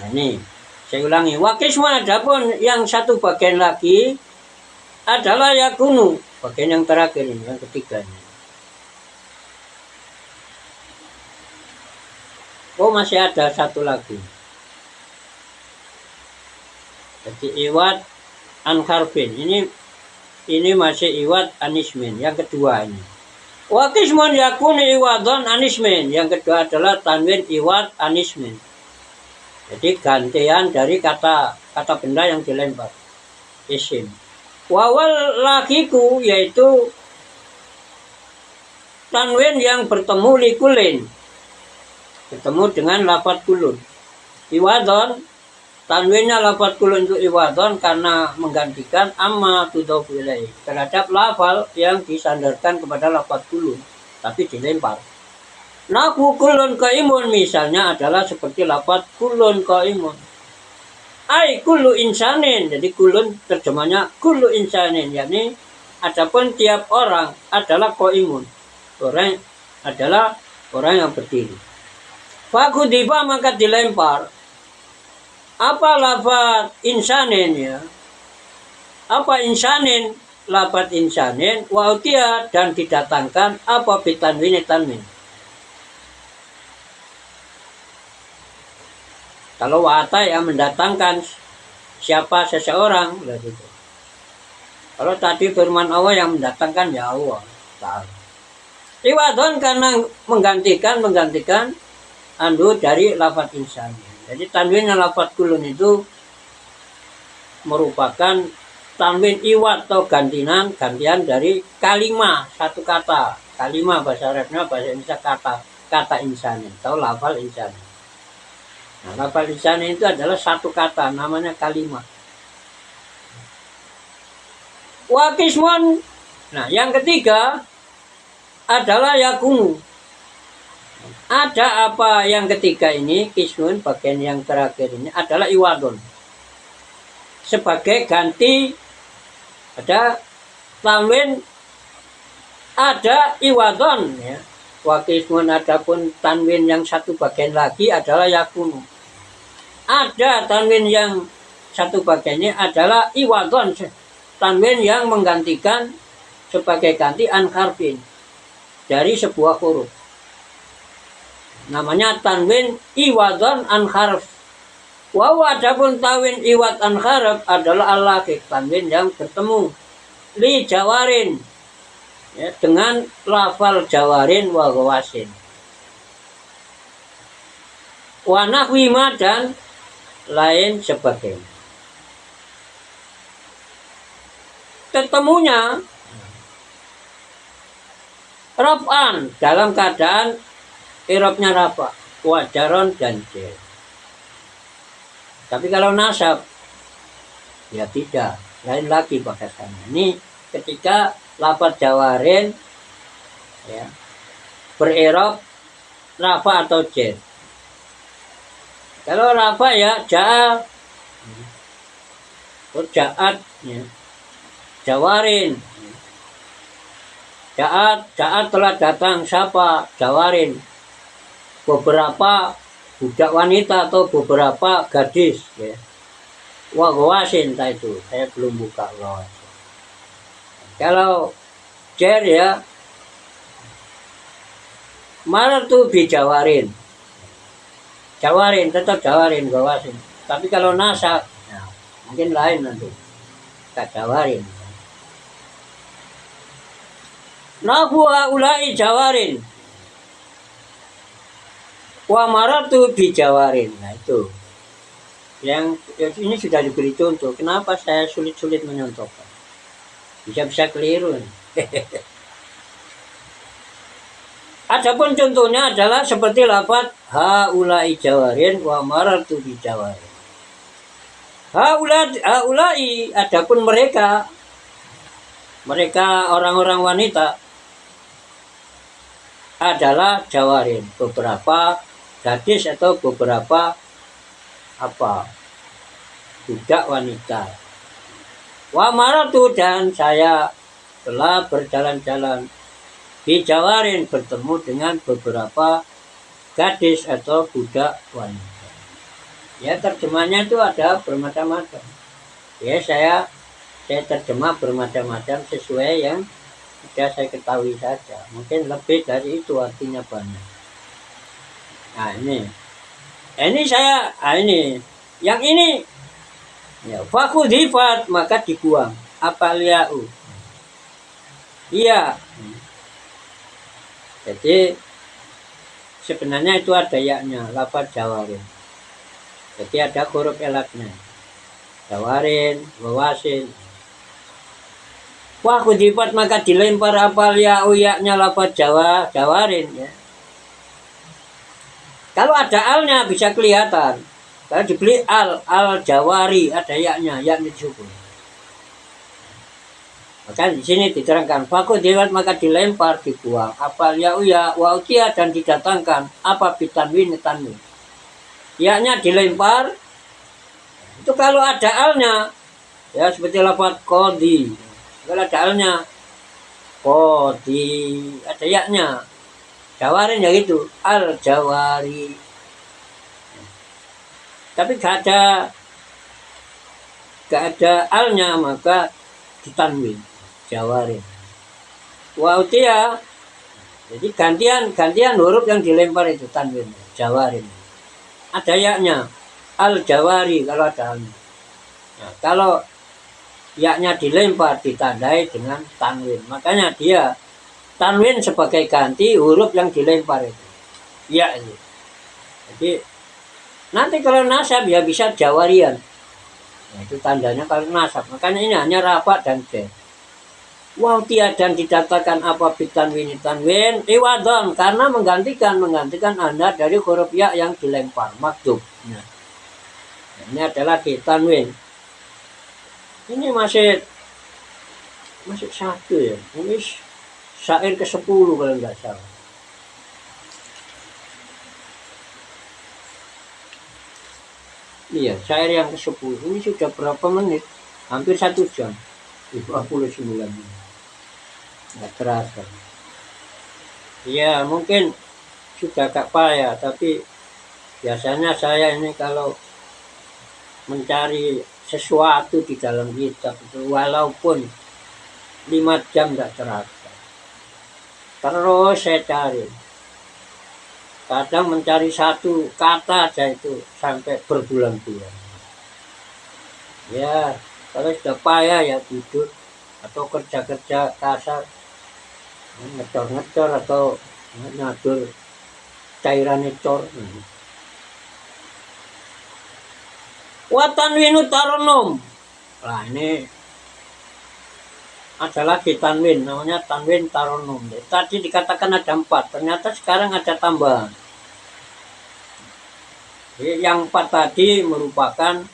[SPEAKER 1] Nah ini saya ulangi, wakisma adapun yang satu bagian lagi adalah yakunu, bagian yang terakhir ini, yang ketiga ini. Oh masih ada satu lagi. Jadi iwat an harfin, ini masih iwat anismin, yang kedua ini. Wakismun yakunu iwadon anismin, yang kedua adalah tanwin iwat anismin. Jadi gantian dari kata benda yang dilempar. Isim. Wawal lakiku yaitu tanwin yang bertemu likulin. Bertemu dengan lafaz kulun. Iwadon, tanwinnya lafaz kulun itu iwadon karena menggantikan amma tudhofu ilaih. Terhadap lafal yang disandarkan kepada lafaz kulun. Tapi dilempar. Nahu kulun qaimun misalnya adalah seperti lafaz kulun qaimun. Ai kullu insanin, jadi kulun terjemahnya kullu insanin, yakni adapun tiap orang adalah qaimun. Orang adalah orang yang berdiri. Fakudziba maka dilempar. Apa lafaz insanin ya? Apa insanin? Lafaz insanin wa utiya dan didatangkan apa bitanwin tanwin. Kalau wa'ata ya mendatangkan siapa seseorang. Gitu. Kalau tadi firman Allah yang mendatangkan ya Allah. Iwadon karena menggantikan andu dari lafaz insan. Jadi tanwin lafaz kulun itu merupakan tanwin iwad atau gantian dari kalimah satu kata. Kalimah bahasa Arabnya, bahasa Indonesia kata insan atau lafal insan. Nah, lafal insan itu adalah satu kata, namanya kalimah. Wakismun. Nah, yang ketiga adalah yakunu. Ada apa yang ketiga ini, kismun, bagian yang terakhir ini adalah iwadun. Sebagai ganti ada tanwin, ada iwadun ya. Wakismun adapun tanwin yang satu bagian lagi adalah yakunu. Ada tanwin yang satu bagiannya adalah iwadun, tanwin yang menggantikan sebagai ganti an harfin dari sebuah huruf. Namanya tanwin iwadun an harf. Wa adapun tanwin iwad an harf adalah al-laqiq, tanwin yang bertemu li jawarin ya, dengan lafal jawarin wa ghawasin. wa nahwima dan lain sebagainya. Ketemunya raf'an dalam keadaan i'rabnya rafa, wajaron dan jar. Tapi kalau nasab ya tidak, lain lagi batasannya. Ini ketika lafaz jawarin ya ber'irab rafa atau jar. Kalau rafa ya ja'a, ja'at ya. Jawarin, jaat telah datang siapa? Jawarin, beberapa budak wanita atau beberapa gadis ya. Wah gawasin itu saya belum buka gawasin. Kalau jar ya mana tuh bijawarin, jawarin tetap jawarin gawasin. Tapi kalau nasab nah, mungkin lain nanti tak jawarin. Nahu ulai jawarin wa maratu bi jawarin. Nah itu yang ini sudah diberi contoh. Kenapa saya sulit-sulit menyontohkan? Bisa keliru. Adapun contohnya adalah seperti lafaz haulai jawarin wa maratu bi jawarin. Haulai adapun mereka orang-orang wanita adalah jawarin, beberapa gadis atau beberapa budak wanita. Wa maratu dan saya telah berjalan-jalan di jawarin bertemu dengan beberapa gadis atau budak wanita. Ya terjemahnya itu ada bermacam-macam. Ya saya terjemah bermacam-macam sesuai yang sudah saya ketahui saja. Mungkin lebih dari itu artinya banyak. Nah ini saya ini yang ini ya fakudifat maka dibuang apa liau. Iya. Jadi sebenarnya itu ada yaknya lafaz jawarin. Jadi ada huruf elatnya. Jawarin, wawasin. Wah kudifat maka dilempar apa liau yaknya lafaz jawarin ya. Kalau ada alnya bisa kelihatan. Kalau dibeli al jawari ada yaknya disebut. Maka di sini diterangkan fakudifat maka dilempar dibuang apa liau ya wa utia dan didatangkan apa bitanwin tanwin. Yaknya dilempar. Itu kalau ada alnya ya seperti lafaz qadi. Kalau ada alnya qadi ada yaknya. Jawarin ya gitu al jawari. Tapi gak ada alnya maka ditanwin jawarin. Wa utia jadi gantian huruf yang dilempar itu tanwin jawarin. Ada yaknya al jawari kalau ada alnya. Nah, kalau yaknya dilempar ditandai dengan tanwin. Makanya dia tanwin sebagai ganti huruf yang dilempar itu. Ya itu. Jadi nanti kalau nasab ya bisa jawarian. Nah, itu tandanya kalau nasab. Makanya ini hanya rafa dan jar. Wah tiada didatakan apa bitanwin tanwin iwadon karena menggantikan Anda dari huruf ya yang dilempar maktub. Nah, ini adalah ditanwin. Ini masih satu ya. Ini syair ke-10 kalau nggak salah. Iya, syair yang ke-10. Ini sudah berapa menit? Hampir 1 jam. 59 menit. Nggak terasa. Ya, mungkin sudah agak payah, tapi biasanya saya ini kalau mencari sesuatu di dalam kitab itu walaupun 5 jam nggak terasa. Terus saya cari. Kadang mencari satu kata aja itu sampai berbulan-bulan. Ya, kalau sudah payah ya tidur atau kerja-kerja kasar, ngecor atau ngadur cairan ngecor. Wa tanwinu taronum. Nah ini ada lagi tanwin, namanya tanwin taronum. Tadi dikatakan ada 4, ternyata sekarang ada tambahan. Jadi yang 4 tadi merupakan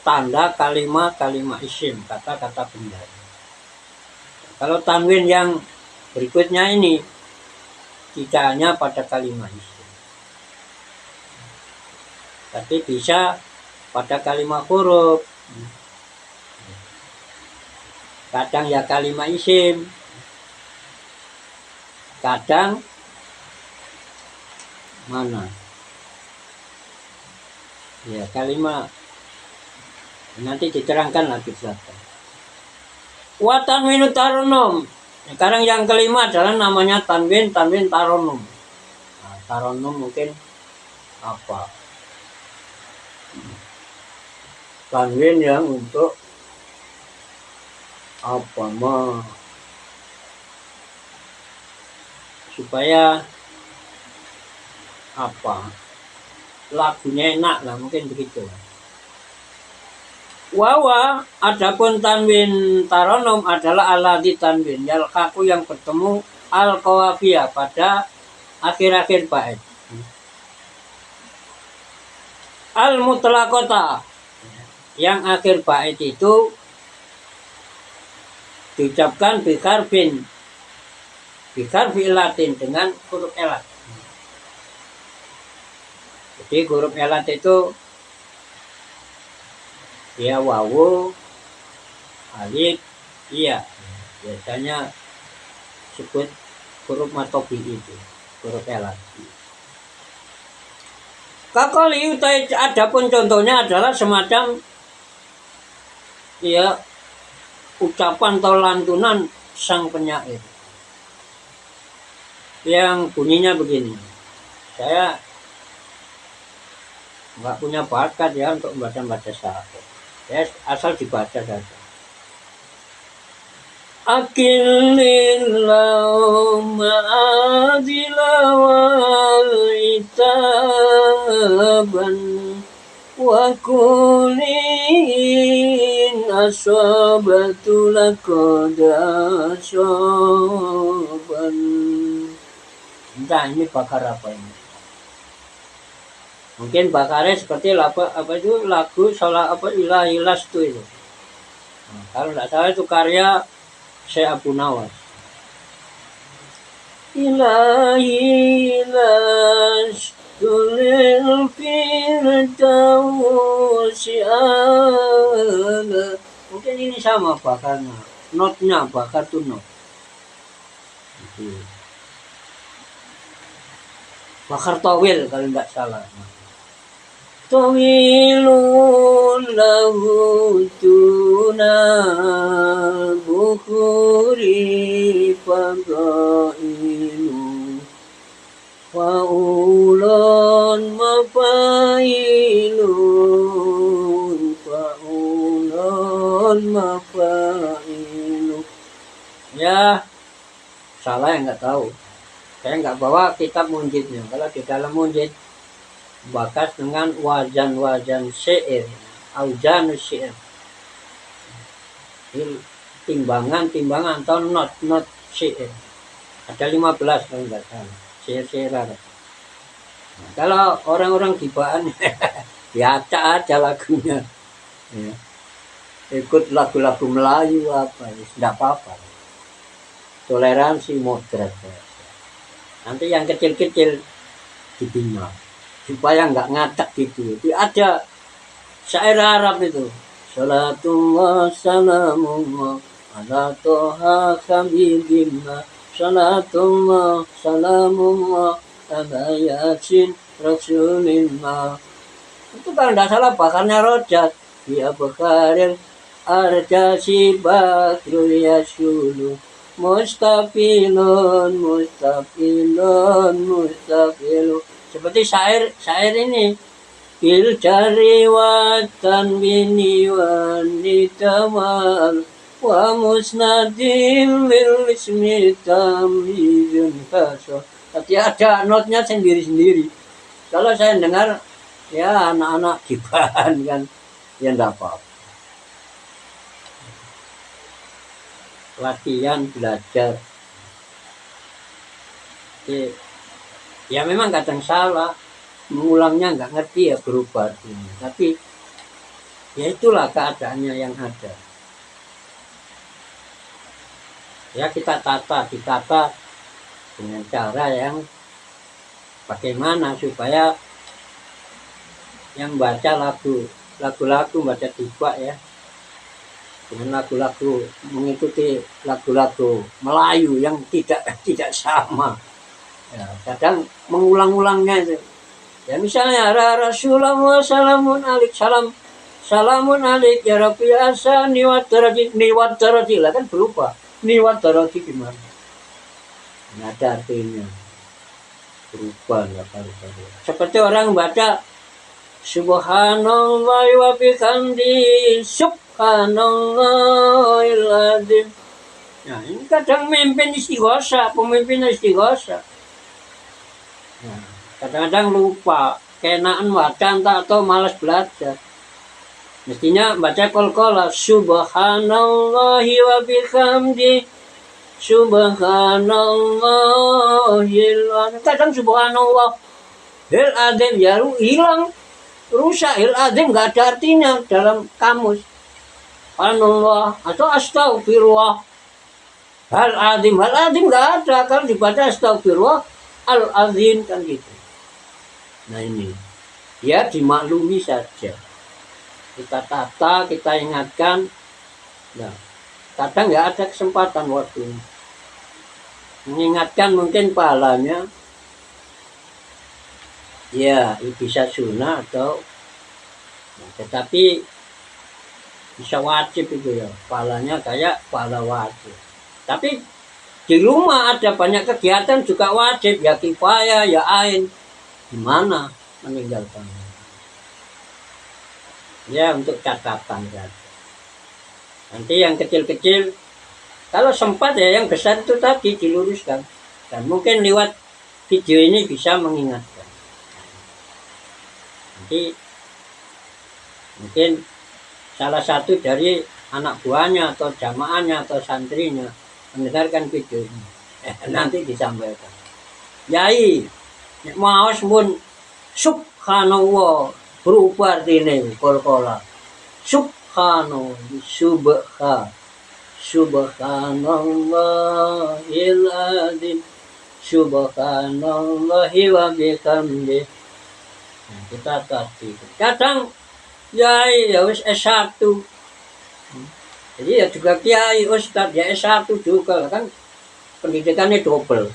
[SPEAKER 1] tanda kalimat isim, kata-kata benda. Kalau tanwin yang berikutnya ini tidak hanya pada kalimat isim, tapi bisa pada kalimat huruf. Kadang ya kalimat isim, kadang mana ya kalimat, nanti diterangkan lagi belakang. Wa tanwinu taronum. Sekarang yang kelima adalah namanya tanwin taronum. Nah, taronum mungkin apa? Tanwin yang untuk apa supaya apa lagunya enak lah, mungkin begitu. Wawa adapun tanwin taronum adalah aladi tanwin yalqaku yang bertemu al qawafiyah pada akhir-akhir bait. Al mutlaqata yang akhir bait itu diucapkan bikharfi latin dengan huruf elat. Jadi huruf elat itu ya wawu, alif, iya. Biasanya sebut huruf matobi itu, huruf elat. Kakoli utai adapun contohnya adalah semacam ya ucapan atau lantunan sang penyair yang bunyinya begini. Saya nggak punya bakat ya untuk membaca syair, saya asal dibaca saja. Akilillahu ma'adila wal itaban wa kulin asabatu laqad asaban. Entah ini bakar apa ini. Mungkin bakarnya seperti apa itu lagu salah apa ilahi lastu itu. Nah, kalau tidak salah itu karya Syekh Abu Nawas. Ilahi lastu lil firdausi ala. Mungkin ini sama bakarnya, notnya bakar tuh not. Bakar tawil kalau tidak salah. Tawilun lahu tuna bukhuri fadailu wa ulun mafailu. Ya salah yang nggak tahu. Saya nggak bawa kitab munjidnya. Kalau di dalam munjid bakas dengan wajan syair, aujan syair. Timbangan atau not syair. Ada 15 kalau nggak salah. Syair. Nah, kalau orang-orang gibaan ya acak aja lagunya. Ya. Ikut lagu-lagu Melayu apa, tidak apa-apa. Toleransi moderat. Nanti yang kecil-kecil dibina supaya nggak ngacak gitu. Itu ada syair Arab itu. Salatullah salamullah ala toha khamidillah. Salatullah salamullah ala yasin rasulillah. Itu kalau nggak salah bakarnya Rojak. Ya bakarin arjasi bakrul yasulu. Mustafilun seperti syair ini bil jari wa tanwini wa nitamal wa musnadil lil ismi tamyizun khasa. Tapi ada notnya sendiri-sendiri. Kalau saya dengar ya anak-anak gibaan kan ya enggak apa-apa. Latihan belajar. Ya memang kadang salah, mengulangnya nggak ngerti ya berubah ini. Tapi ya itulah keadaannya yang ada. Ya kita ditata dengan cara yang bagaimana supaya yang baca lagu-lagu baca tiba ya, dengan lagu-lagu mengikuti lagu-lagu Melayu yang tidak sama. Ya, kadang mengulang-ulangnya itu. Ya misalnya Rasulullah salamun alik salamun alik ya Rabbi asa niwat darati lah kan berubah. Niwat darati gimana? Nggak ada artinya. Berubah nggak paru-paru. Seperti orang baca Subhanallah wa bihamdi subhanallahil azim. Nah, ini kadang pemimpin istighosa. Nah, kadang-kadang lupa, kenaan wacan tak atau malas belajar. Mestinya baca kol-kola subhanallahi wa bihamdi subhanallahil azim. Kadang subhanallah hil azim ya hilang, rusak. Hil azim nggak ada artinya dalam kamus. Subhanallah atau astagfirullah. Hal azim nggak ada, kalau dibaca astagfirullah al azim kan gitu. Nah ini ya dimaklumi saja, kita tata, kita ingatkan. Nah, kadang nggak ada kesempatan waktu mengingatkan, mungkin pahalanya ya bisa sunnah atau tetapi bisa wajib itu ya, pahalanya kayak pahala wajib. Tapi di rumah ada banyak kegiatan juga wajib, ya kifayah, ya ain. Gimana meninggalkan? Ya untuk catatan saja. Nanti yang kecil-kecil, kalau sempat ya yang besar itu tadi diluruskan. Dan mungkin lewat video ini bisa mengingatkan. Nanti mungkin salah satu dari anak buahnya atau jamaahnya atau santrinya mendengarkan video ini. Nanti disampaikan. Yai, maos mun subhanallah berubah artinya kol-kola. Subhanallahil azim subhanallahi wa bihamdi. Nah, kita tadi kadang yai ya wis S1. Jadi ya juga kiai ustadz ya S1 juga kan, pendidikannya double.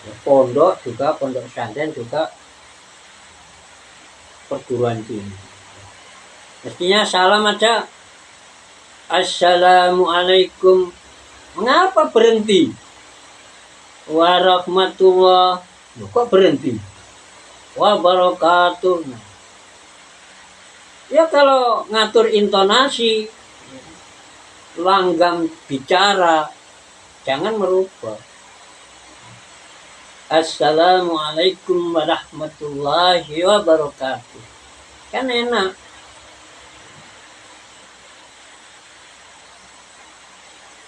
[SPEAKER 1] Ya, pondok juga, pondok pesantren juga, perguruan tinggi. Mestinya salam aja assalamualaikum. Mengapa berhenti? Warahmatullah. Kok berhenti? Wabarakatuh. Ya kalau ngatur intonasi, langgam bicara, jangan merubah. Assalamualaikum warahmatullahi wabarakatuh. Kan enak.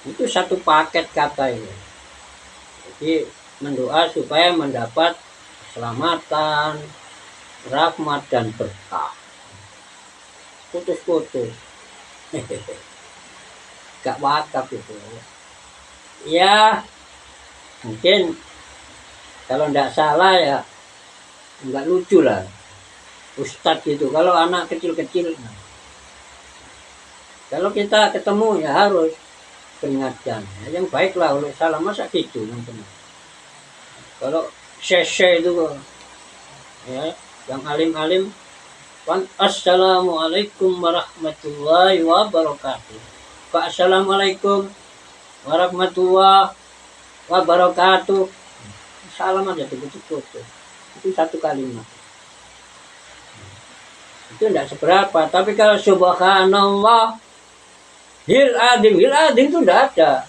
[SPEAKER 1] Itu satu paket kata ini. Jadi mendoa supaya mendapat keselamatan, rahmat dan berkah. Putus-putus. Gak wakaf itu. Ya mungkin kalau tidak salah ya nggak lucu lah ustadz gitu kalau anak kecil-kecil. Kalau kita ketemu ya harus peringatkan ya, yang baik lah. Oleh salah masa gitu nanti. Kalau sese itu ya yang alim-alim, assalamualaikum warahmatullahi wabarakatuh. Pak assalamualaikum warahmatullahi wabarakatuh. Salam aja tutup. Itu satu kalimat. Itu tidak seberapa. Tapi kalau subhanallah hil adim itu tidak ada.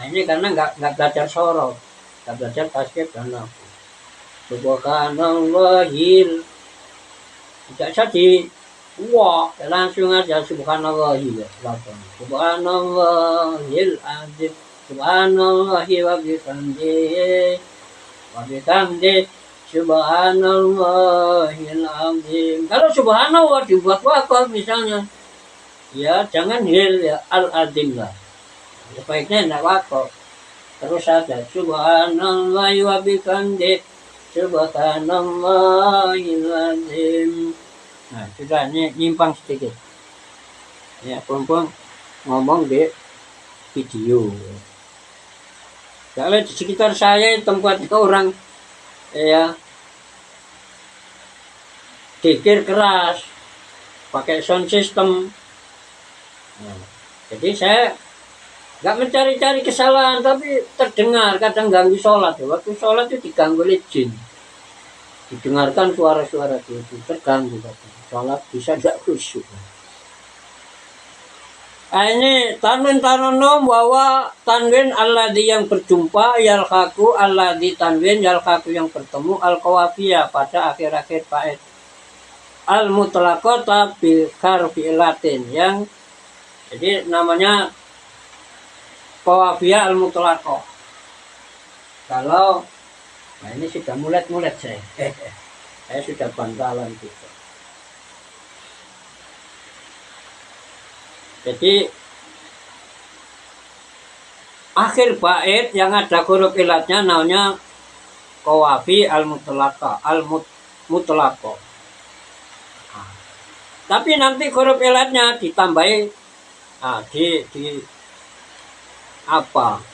[SPEAKER 1] Nah ini karena nggak belajar sorot, nggak belajar tasbih dan nafsu. Subhanallah hil tidak jadi Wah, langsung aja subhanallah ya. Subhanallahil azim. Subhanallahi wa bihamdihi. Wa bihamdihi. Subhanallahil azim. Kalau subhanallah dibuat wakaf misalnya, ya jangan hil ya al-azim lah. Sebaiknya tidak wakaf. Terus ada subhanallahi wa bihamdihi. Subhanallahil azim. Nah, sudah nyimpang sedikit. Ya, perempuan ngomong di video. Kalau di sekitar saya tempatnya orang ya dikir keras, pakai sound system. Nah, jadi saya nggak mencari-cari kesalahan, tapi terdengar kadang ganggu sholat. Waktu sholat itu diganggu oleh jin. Didengarkan suara-suara itu terganggu kadang. Sholat bisa tidak khusyuk. Nah, ini tanwin tanonom bahwa tanwin alladhi yang berjumpa, yalhaku alladhi tanwin yalhaku yang bertemu, al-qawafiyah pada akhir-akhir bait, al-mutlaqata bil harfi latin yang jadi namanya qawafiyah al-mutlaqah. Kalau nah ini sudah mulet-mulet saya. Saya sudah bantalan gitu. Jadi akhir bait yang ada huruf ilatnya namanya qawafi al-mutlaqah, al-mutlaqah. Nah, tapi nanti huruf ilatnya ditambahi di apa?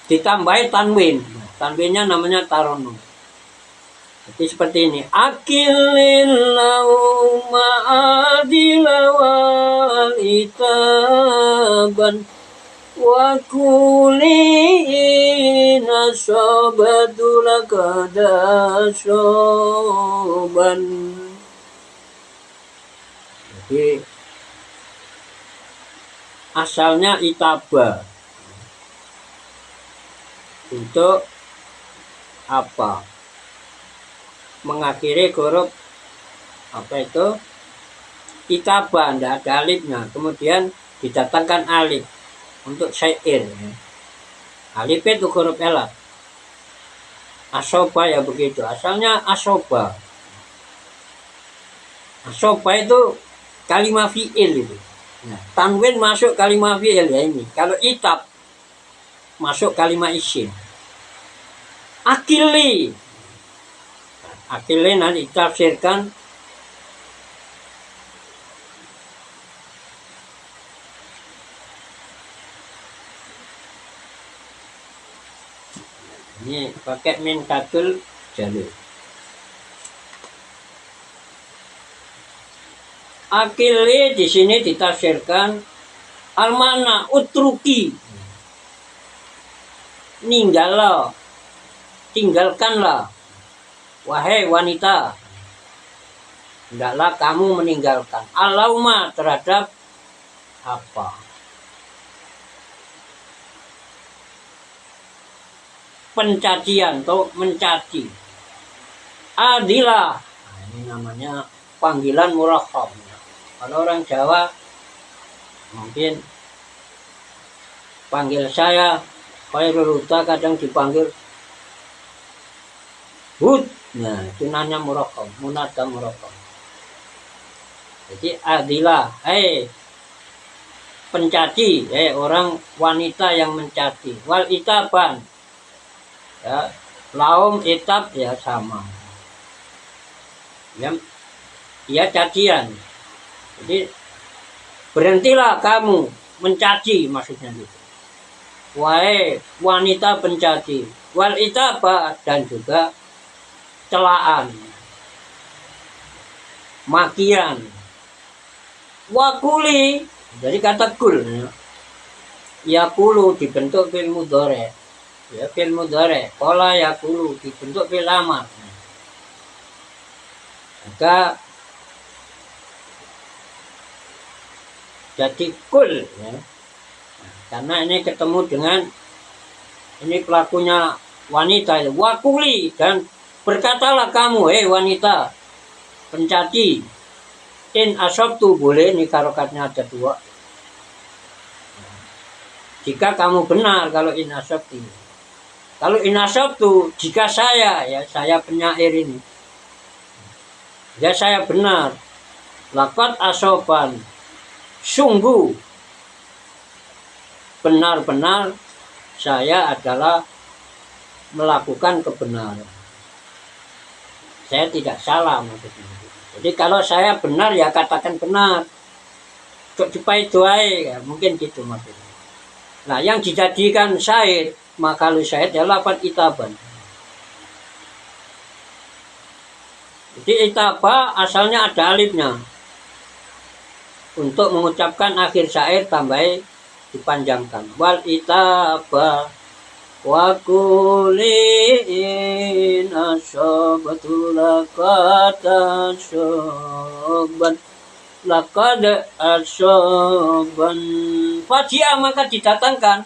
[SPEAKER 1] Ditambahi tanwin. Tanwinnya namanya taronum. Jadi seperti ini. Akilil lauma adilawal itaban wa kuli nasobadulaka dasoban. Jadi asalnya itaba. Untuk apa? Mengakhiri huruf apa itu itaba, tidak ada alifnya, kemudian didatangkan alif untuk syair ya. Alif itu huruf elat. Asoba ya begitu, asalnya asoba. Asoba itu kalimat fi'il itu. Nah, tanwin masuk kalimat fi'il ya ini. Kalau itab masuk kalimat isim. Akili. Akili nanti ditafsirkan ini pakai min katul jalur. Akili di sini ditafsirkan al-makna utruki, ninggallah, tinggalkanlah, wahai wanita, hendaklah kamu meninggalkan alauma terhadap apa? Pencacian atau mencaci. Adilah, nah, ini namanya panggilan murakhab. Kalau orang Jawa mungkin panggil saya Khairul Huda, kadang dipanggil Hud. Nah, itu namanya murakhab, munada murakhab. Jadi adilah, pencaci, orang wanita yang mencaci. Wal itaban, ya, laum itab ya sama. Ya cacian. Jadi berhentilah kamu mencaci, maksudnya gitu. Wahai wanita pencaci. Wal itabah, dan juga celaan, makian. Wakuli, jadi kata kul ya kulu dibentuk fil mudhari. Ya fil mudhari. Qala yakulu dibentuk fil amar. Maka jadi kul ya. Karena ini ketemu dengan ini pelakunya wanita, wakuli, dan Berkatalah kamu, hei wanita pencaci, in asabtu, boleh nih karokatnya ada dua. Jika kamu benar, kalau in asabtu. Kalau in asabtu, jika saya penyair ini, ya saya benar. Laqad asoban, sungguh benar-benar saya adalah melakukan kebenaran. Saya tidak salah maksudnya. Jadi kalau saya benar ya katakan benar. Kok dipai-duai ya, mungkin gitu maksudnya. Nah, yang dijadikan syahid, maka lu syahid ya lafaz itaban. Jadi itaba asalnya ada alifnya. Untuk mengucapkan akhir syair tambah dipanjangkan. Wal itaba wa kulin asabatul laqad asoban fajia, maka didatangkan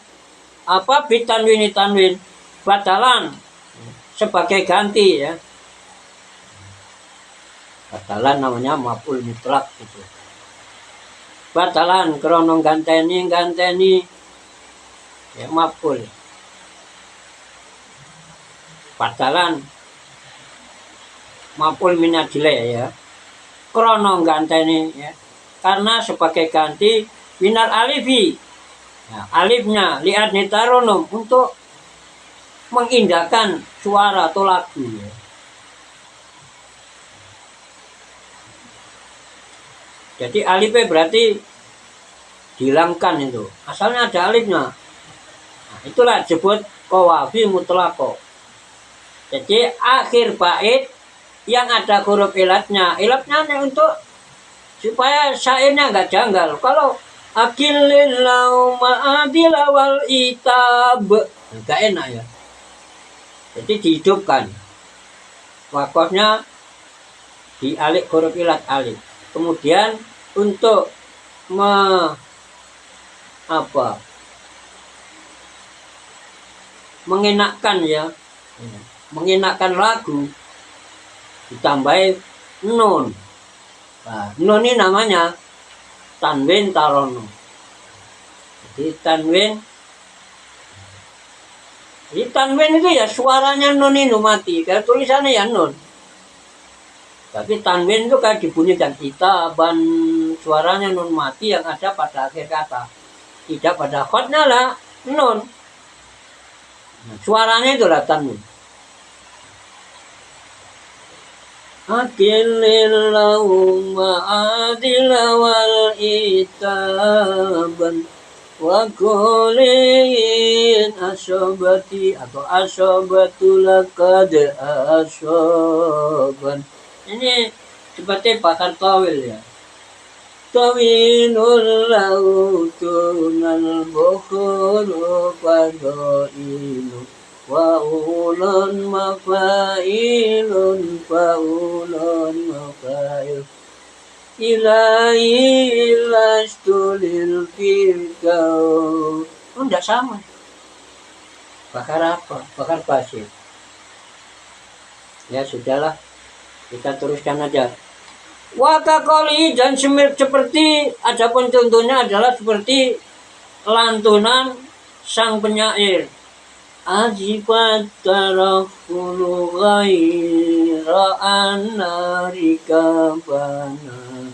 [SPEAKER 1] apa bitanwin tanwin batalan sebagai ganti ya. Batalan namanya maf'ul mutlak gitu. Batalan kronong ganteni ya maf'ul. Batalan maf'ul min ajli ya. Kronong ganteni ya. Karena sebagai ganti minal alifi. Nah, alifnya lihat nitaronum untuk mengindahkan suara atau lagu ya. Jadi alifnya berarti dihilangkan itu. Asalnya ada alifnya. Nah, itulah disebut qawafi mutlaqo. Jadi akhir bait yang ada huruf ilatnya. Ilatnya untuk supaya syairnya nggak janggal. Kalau akilil lauma adila wal itab, nggak enak ya. Jadi dihidupkan. Wakafnya di alif huruf ilat alif. Kemudian untuk mengenakkan ya, mengenakkan lagu ditambah nun. Nah, nun ini namanya tanwin tarono. Jadi tanwin itu ya suaranya nun ini mati. Kalau tulisannya ya nun. Tapi tanwin itu kayak dibunyikan itaban, suaranya nun mati yang ada pada akhir kata. Tidak pada khotnya lah nun. Nah, suaranya itulah tanwin. Akilil lauma adila wal itaban wa kulin asobati atau asobatul laqad asoban. Ini seperti bakar tawil ya. Tawilul lautunal bukhuru fadailu wa ulun mafailun faulun mafail ilahi lastulil firkau. Oh, enggak sama. Bakar apa? Bakar pasir. Ya sudahlah, kita teruskan aja. Wakakoli dan seperti, adapun contohnya adalah seperti lantunan sang penyair. Ajifat tarafulu ghaira annarika bana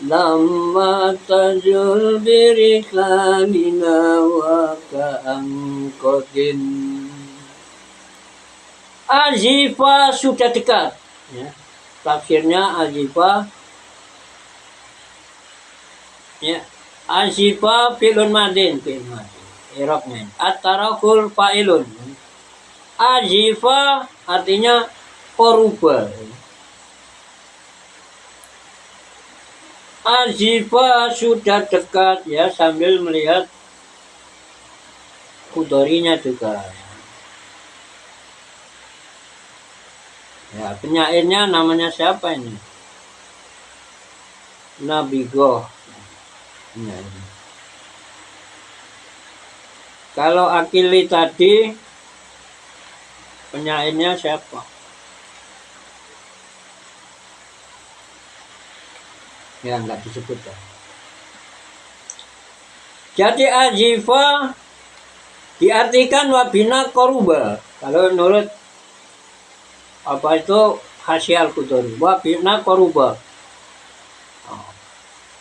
[SPEAKER 1] lamma tajul biriklanina wa ka'angkotin. Azifa sudah dekat ya. Tafsirnya azifa ya, azifa fi'lun madin i'rabnya at-tarakul fa'ilun. Azifa artinya koruba. Azifa sudah dekat ya, sambil melihat kudorinya juga. Ya, penyairnya namanya siapa ini? Nabigoh. Ya. Kalau Akili tadi penyairnya siapa? Ya nggak disebut ya. Jadi azifa diartikan wabina koruba. Kalau menurut apa itu Hasyal Quduri, wabina koruba.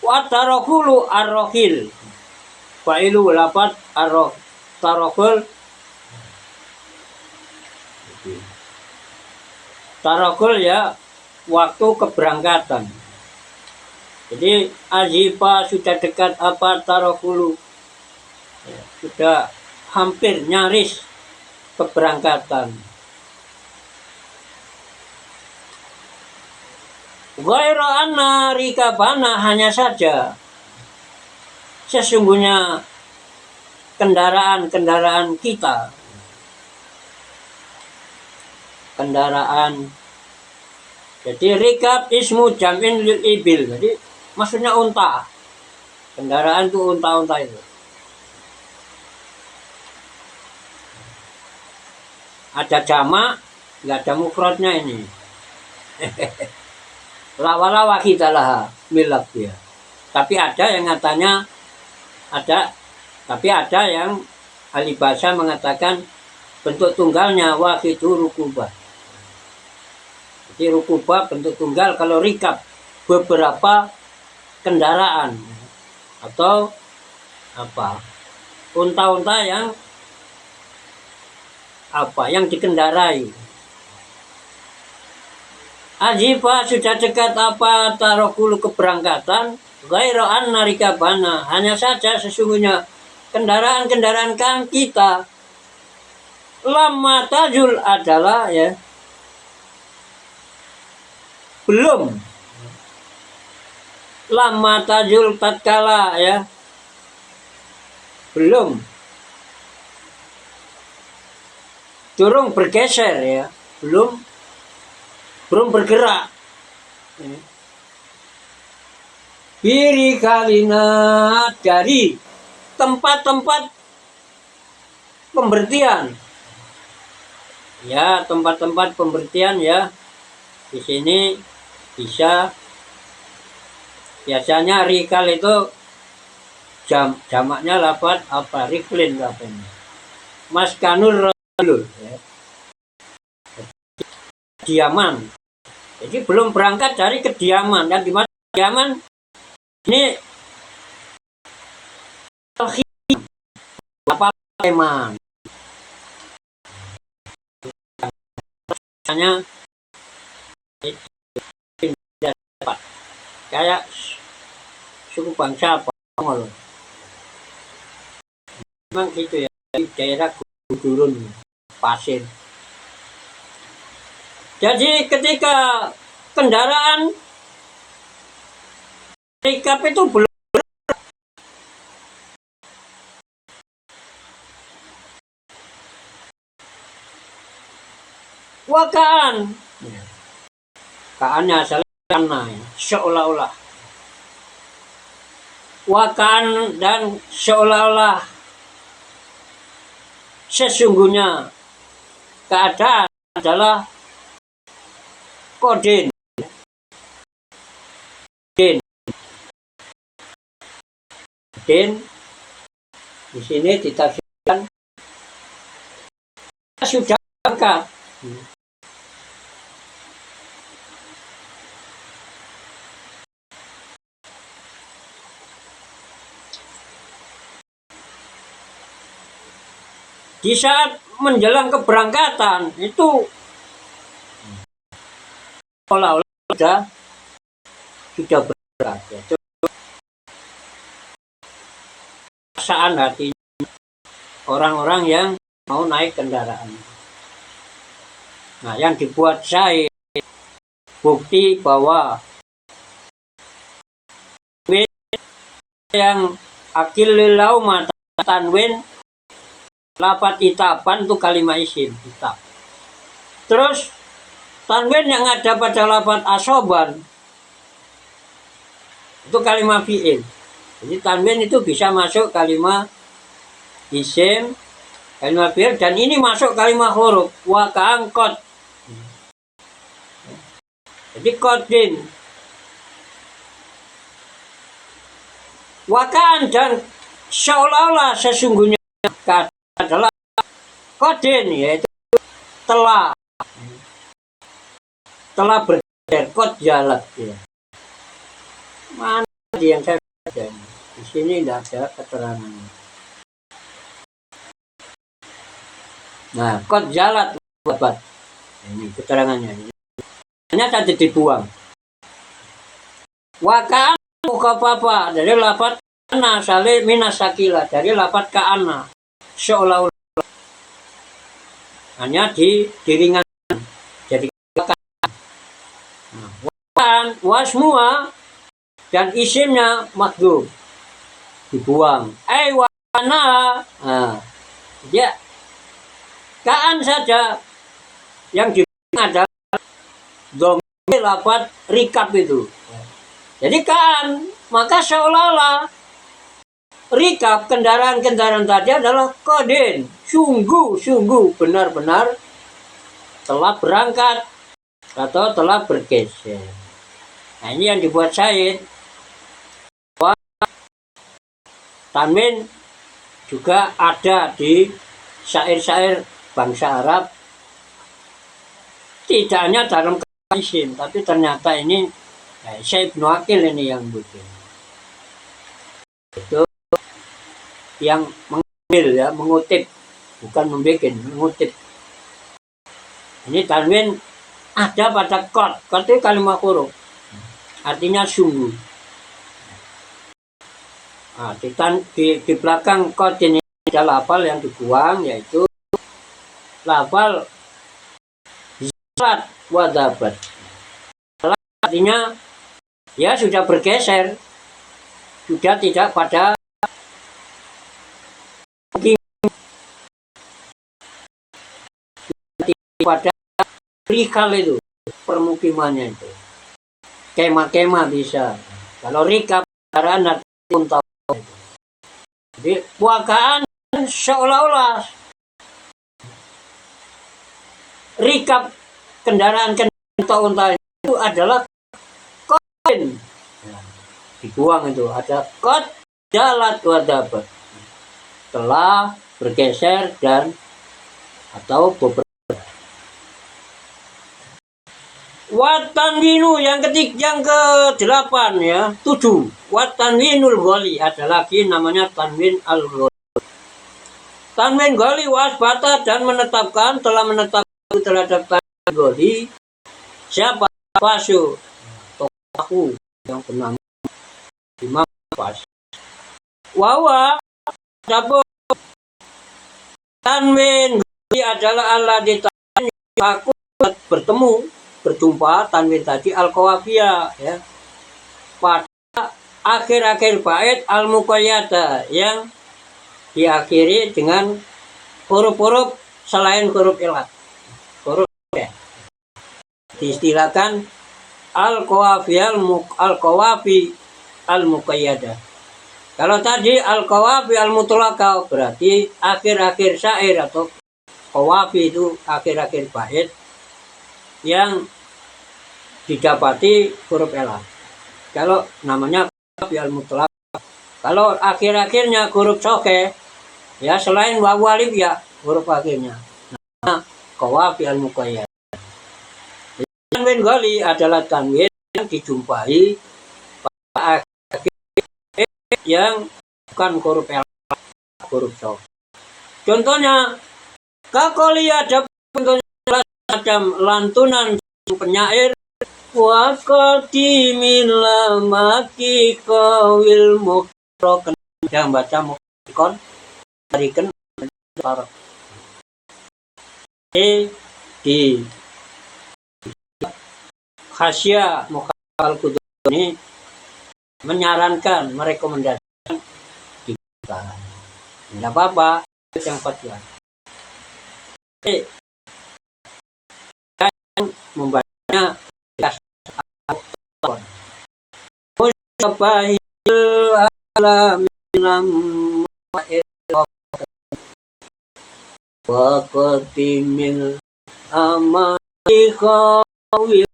[SPEAKER 1] Watarokulu arrohil. Fa'ilu lapat arroh. Tarokul. Tarokul ya waktu keberangkatan. Jadi azifa sudah dekat apa tarokulu. Ya, sudah hampir nyaris keberangkatan. Ghairu anna rikabana, hanya saja sesungguhnya kendaraan-kendaraan kita, kendaraan, jadi rikab ismu jam'in lil ibil, jadi maksudnya unta, kendaraan itu unta-unta itu. Ada jamak, nggak ada mufradnya ini. Lawa-lawa kita lah milak dia. Tapi ada yang katanya ada, tapi ada yang ahli bahasa mengatakan bentuk tunggalnya wahidu rukubah. Jadi rukubah bentuk tunggal kalau rikab beberapa kendaraan atau apa unta-unta yang apa yang dikendarai. Azifa sudah dekat apa tarokul keberangkatan. Ghairu anna rikabana, hanya saja sesungguhnya kendaraan-kendaraan kan kita lama tajul adalah ya belum lama tajul tatkala ya belum durung bergeser ya belum bergerak. Biri kalina, dari tempat-tempat pemberhentian. Ya, tempat-tempat pemberhentian ya. Di sini bisa biasanya rikal itu jamaknya lapat apa? Riklin apa ini? Maskanur rajul ya. Kediaman. Jadi belum berangkat dari kediaman, dan di mana kediaman ini apa teman hanya kayak suku bangsa apa loh. Memang gitu ya, di daerah gurun pasir. Jadi ketika kendaraan rikap itu belum wakaan, kaannya asalnya seolah-olah wakaan dan seolah-olah sesungguhnya keadaan adalah kodin. Din di sini ditafsirkan sudah berangkat. Di saat menjelang keberangkatan itu olah-olah sudah berangkat. Perasaan hati orang-orang yang mau naik kendaraan. Nah, yang dibuat saya bukti bahwa yang akil lauma tanwin lapat itapan itu kalimat isim itab. Terus tanwin yang ada pada lapat asoban itu kalimat fi'il. Jadi tanwin itu bisa masuk kalimat isim, kalimat fi'il, dan ini masuk kalimat huruf wa ka'angkot. Jadi kodin Wakaan dan seolah-olah sesungguhnya adalah kodin, yaitu telah bergeser kod jalat ya. Mana yang saya baca? Di sini tidak ada keterangan. Nah, kod jalat babat. Ini keterangannya. Hanya tadi dibuang. Wakaan muka papa dari lafat ana sale minas sakila dari lafat kaana seolah-olah hanya diringankan jadi wakaan. Nah, wakaan wasmua dan isimnya makdum dibuang. Wana. Nah, ya kaan saja yang dibuang adalah domir lafat rikap itu. Jadi kaan, maka seolah-olah rikap kendaraan-kendaraan tadi adalah kodin. Sungguh benar-benar telah berangkat atau telah bergeser. Nah, ini yang dibuat Said. Tanwin juga ada di syair-syair bangsa Arab. Tidak hanya dalam isim, tapi ternyata ini Syekh Ibnu Aqil ini yang bikin. Itu yang mengambil ya, mengutip, bukan membuat, mengutip. Ini tanwin ada pada qad. Qad itu kalimat huruf. Artinya sungguh. Nah, di belakang qad ini ada lafal yang dibuang, yaitu lafal zalat wa dabat. Artinya ya sudah bergeser, sudah tidak pada rikal itu permukimannya itu. Kemah-kemah bisa. Kalau rikap kendaraan pun tahu. Jadi wakaan seolah-olah rikap kendaraan unta itu adalah kodin. Dibuang itu ada kod jalat wadabat telah bergeser dan atau beberapa. Watanwinu yang ke-8 ya, 7. Watanwinul ghali ada lagi namanya tanwin al-ghali. Tanwin ghali wasbata dan menetapkan telah menetapkan terhadap tanwin ghali siapa? Fasu tokoh yang bernama Imam Fas. Wawa siapa? Tanwin ghali adalah Allah ditanya aku berjumpa tanwin tadi al-qawafiyah ya pada akhir-akhir bait al-muqayyada yang diakhiri dengan huruf-huruf selain huruf ilat. Huruf ya. Diistilahkan al-qawafi al-muqayyada. Kalau tadi al-qawafi al-mutlaqah berarti akhir-akhir syair atau qawafi itu akhir-akhir bait yang didapati huruf elah. Kalau namanya al mutlaq. Kalau akhir-akhirnya huruf soke, ya selain wawu alif ya huruf akhirnya. Nah, qawafi al muqayyad. Tanwin ghali adalah tanwin yang dijumpai pada akhir yang bukan huruf elah, huruf soke. Contohnya kakoli ada macam lantunan penyair wakati min lamaki kawil mukroken yang baca mukron tarikan parok di khasya mukal kudus ini menyarankan merekomendasikan kita tidak apa-apa yang fatwa membacanya mustafahil alaminam wa qatimil amali khawil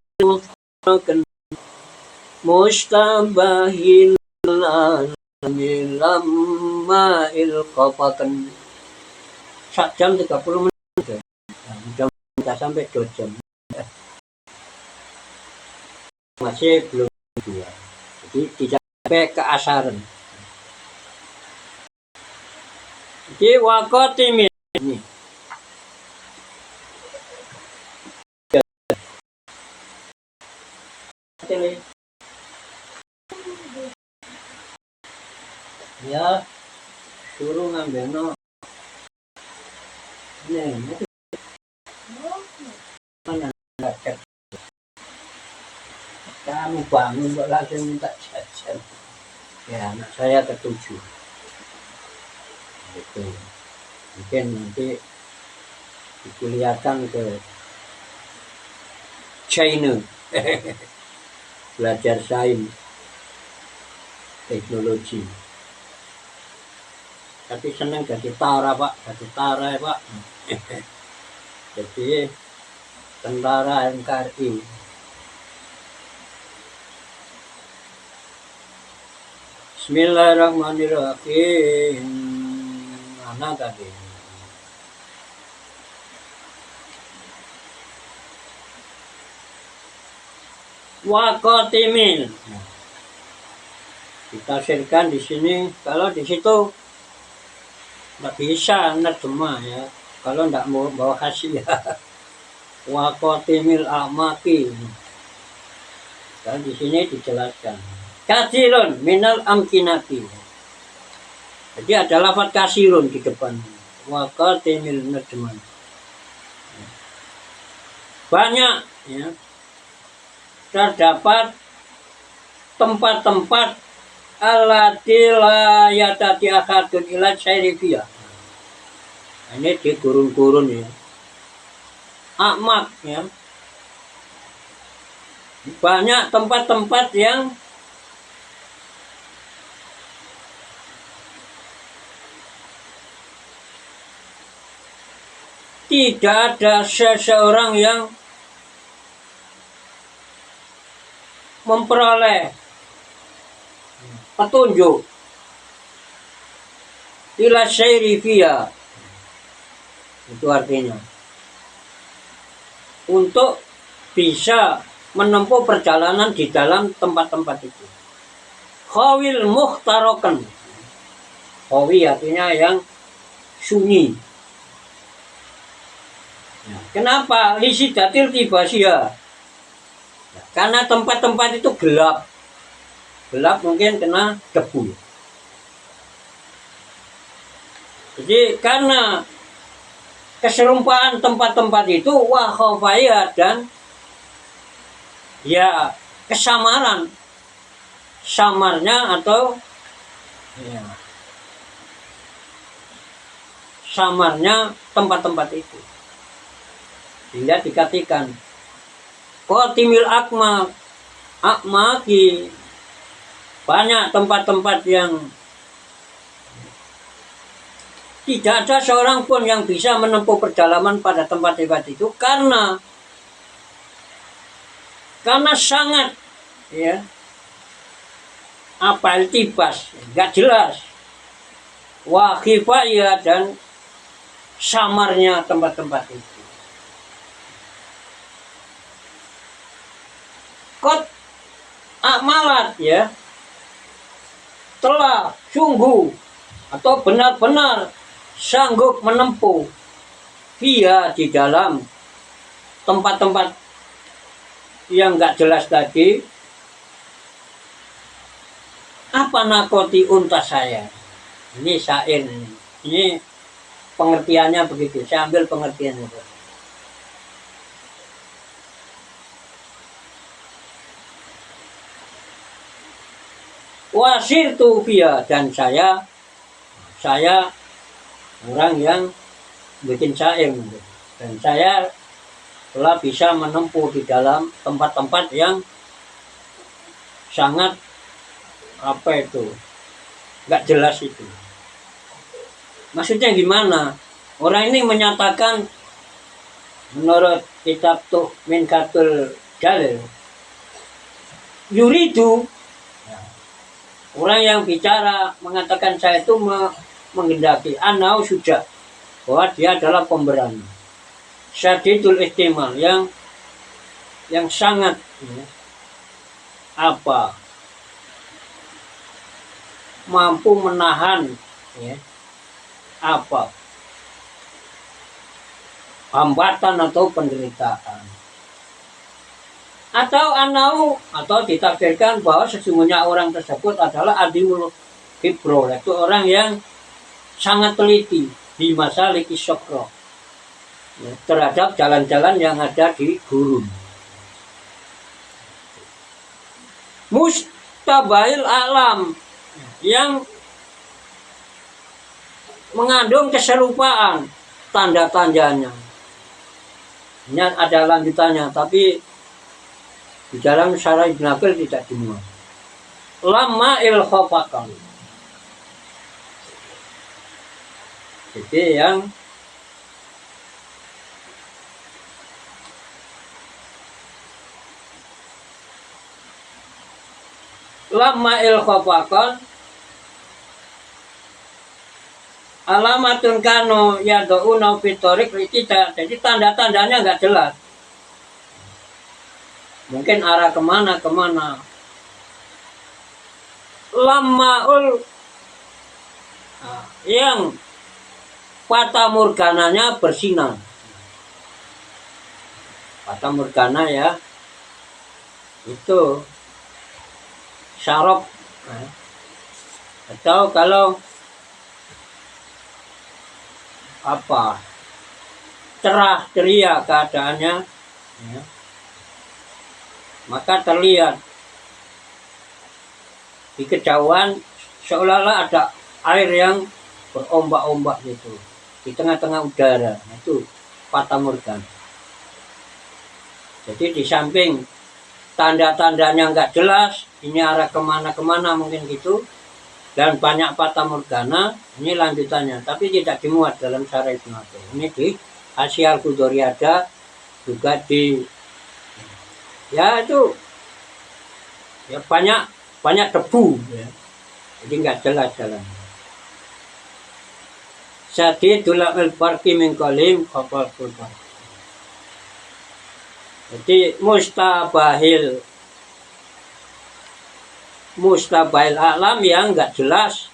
[SPEAKER 1] mustafahil lama ilqapakan 1 jam 30 menit. Mudah-mudahan sampai 2 jam. Masih belum 2. Jadi tidak sampai keasaran. Jadi waqatimil ini. Ya, suruh ngambil no. Ini mana ada. Kamu bangun kok langsung minta jajan. Ya, anak saya ketujuh. Gitu. Mungkin nanti dikuliahkan ke China. Belajar sains, teknologi. Tapi senang jadi tentara Pak, jadi tentara ya Pak. Jadi tentara NKRI. Bismillahirrahmanirrahim. Mana tadi? Waqatimil. Ditafsirkan di sini. Kalau di situ nggak bisa nerjemah ya. Kalau nggak mau bawa hasiah. Waqatimil a'maqi. Dan di sini dijelaskan. Kasirun minal amkinati. Jadi ada lafaz kasirun di depan. Waqatimil nerjemah. Banyak ya. Terdapat tempat-tempat allati la yatati akadun ila syairifiyah. Ini di gurun-gurun ya. Akmak ya. Banyak tempat-tempat yang tidak ada seseorang yang memperoleh petunjuk ila syairifiyah. Itu artinya untuk bisa menempuh perjalanan di dalam tempat-tempat itu. Khawil muhtarokan. Khawi artinya yang sunyi. Kenapa? Lisidatil tibasiyah. Karena tempat-tempat itu gelap. Gelap mungkin kena debu. Jadi karena keserumpaan tempat-tempat itu khafaya dan ya kesamaran. Samarnya atau ya, samarnya tempat-tempat itu. Sehingga dikatakan qatimil akmaki, banyak tempat-tempat yang tidak ada seorang pun yang bisa menempuh perjalanan pada tempat-tempat itu karena sangat ya iltibas, nggak jelas, khifaya dan samarnya tempat-tempat itu. Kot amalat ya, telah sungguh atau benar-benar sanggup menempuh via di dalam tempat-tempat yang nggak jelas tadi. Apa nakoti unta saya? Ini syair, ini pengertiannya begitu. Saya ambil pengertiannya. Wasir tu via, dan saya orang yang bikin syair, dan saya telah bisa menempuh di dalam tempat-tempat yang sangat nggak jelas itu. Maksudnya gimana? Orang ini menyatakan menurut kitab Minkatul Jalil, yuridu Orang yang bicara mengatakan saya itu menghendaki, anau sudah bahwa dia adalah pemberani. Syadidul ihtimal yang sangat mampu menahan hambatan atau penderitaan. Atau ditafsirkan bahwa sesungguhnya orang tersebut adalah adiul hibro, yaitu orang yang sangat teliti di masaliki syokro, terhadap jalan-jalan yang ada di gurun. Mustabail alam, yang mengandung keserupaan tanda-tandanya. Ini ada lanjutannya, tapi di dalam Syarah Ibn Aqil tidak dimuat. Lama ilkhofakal. Jadi yang lama ilkhofakal alamatun kano yado'una fitorik tidak. Jadi tanda-tandanya nggak jelas. Mungkin arah kemana. Lamaul yang fata morgananya bersinar. Fata morgana ya, itu syarab. Atau kalau cerah ceria keadaannya, maka terlihat di kejauhan seolah-olah ada air yang berombak-ombak gitu di tengah-tengah udara. Itu fata morgana. Jadi di samping tanda-tandanya nggak jelas, ini arah kemana mungkin gitu, dan banyak fata morgana, ini lanjutannya, tapi tidak dimuat dalam Syarah Ibn Aqil. Ini di Asy-Syiar Qudori ada, juga di itu ya banyak debu ya. Jadi nggak jelas jalan. Syadidul barqi min qalim khafal qudar. Jadi mustabahil alam yang nggak jelas,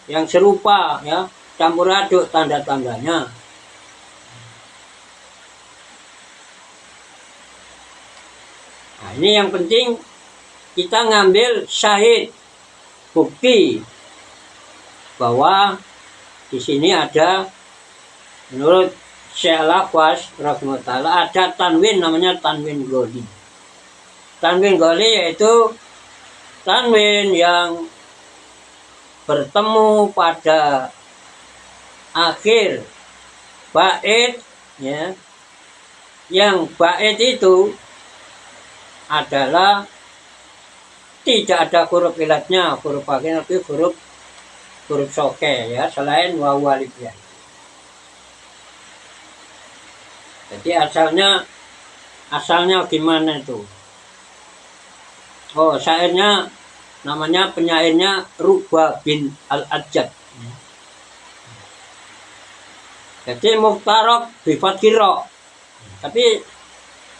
[SPEAKER 1] yang serupa ya, campur aduk tanda-tandanya. Nah, ini yang penting kita ngambil syahid, bukti bahwa di sini ada, menurut Syekh Al-Ahwas rahimahullah, ada tanwin namanya tanwin goli. Tanwin goli yaitu tanwin yang bertemu pada akhir bait ya. Yang bait itu adalah tidak ada huruf ilatnya, huruf akhirnya, tapi huruf soke ya, selain wawu alif ya. Jadi asalnya gimana itu? Oh, syairnya namanya, penyairnya Ruba bin Al-Ajjad. Jadi Mukhtarok bifathiro. Tapi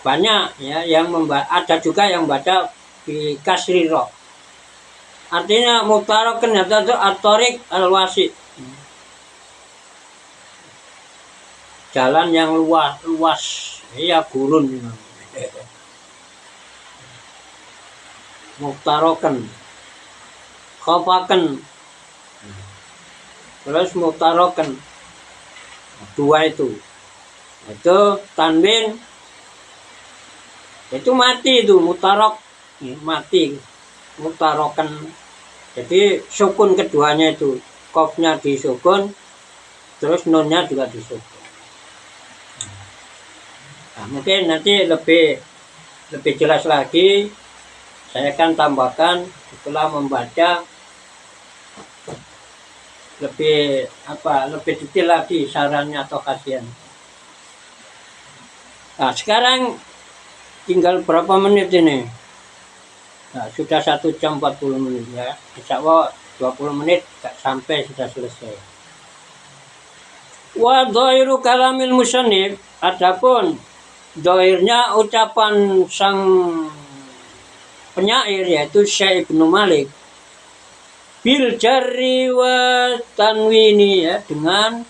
[SPEAKER 1] banyak ya yang ada juga yang baca di kasri ro. Artinya Mukhtarok ternyata itu at-thariq al-wasi. Jalan yang luas. Ya gurun. Mukhtarokan, khofakan, terus mukhtarokan, dua itu tanwin itu mati, itu mukhtarok mati, mukhtarokan. Jadi sukun keduanya itu, qafnya disukun, terus nunnya juga disukun. Nah, mungkin nanti lebih jelas lagi saya akan tambahkan setelah membaca lebih detail lagi sarannya atau khasian. Nah, sekarang tinggal berapa menit ini? Nah, sudah 1 jam 40 menit ya. Insya Allah 20 menit sampai sudah selesai. Wa dhairu kalamil musannif, adapun dhairnya ucapan sang penyair yaitu Syekh Ibnu Malik bil jarri wa tanwini, ya, dengan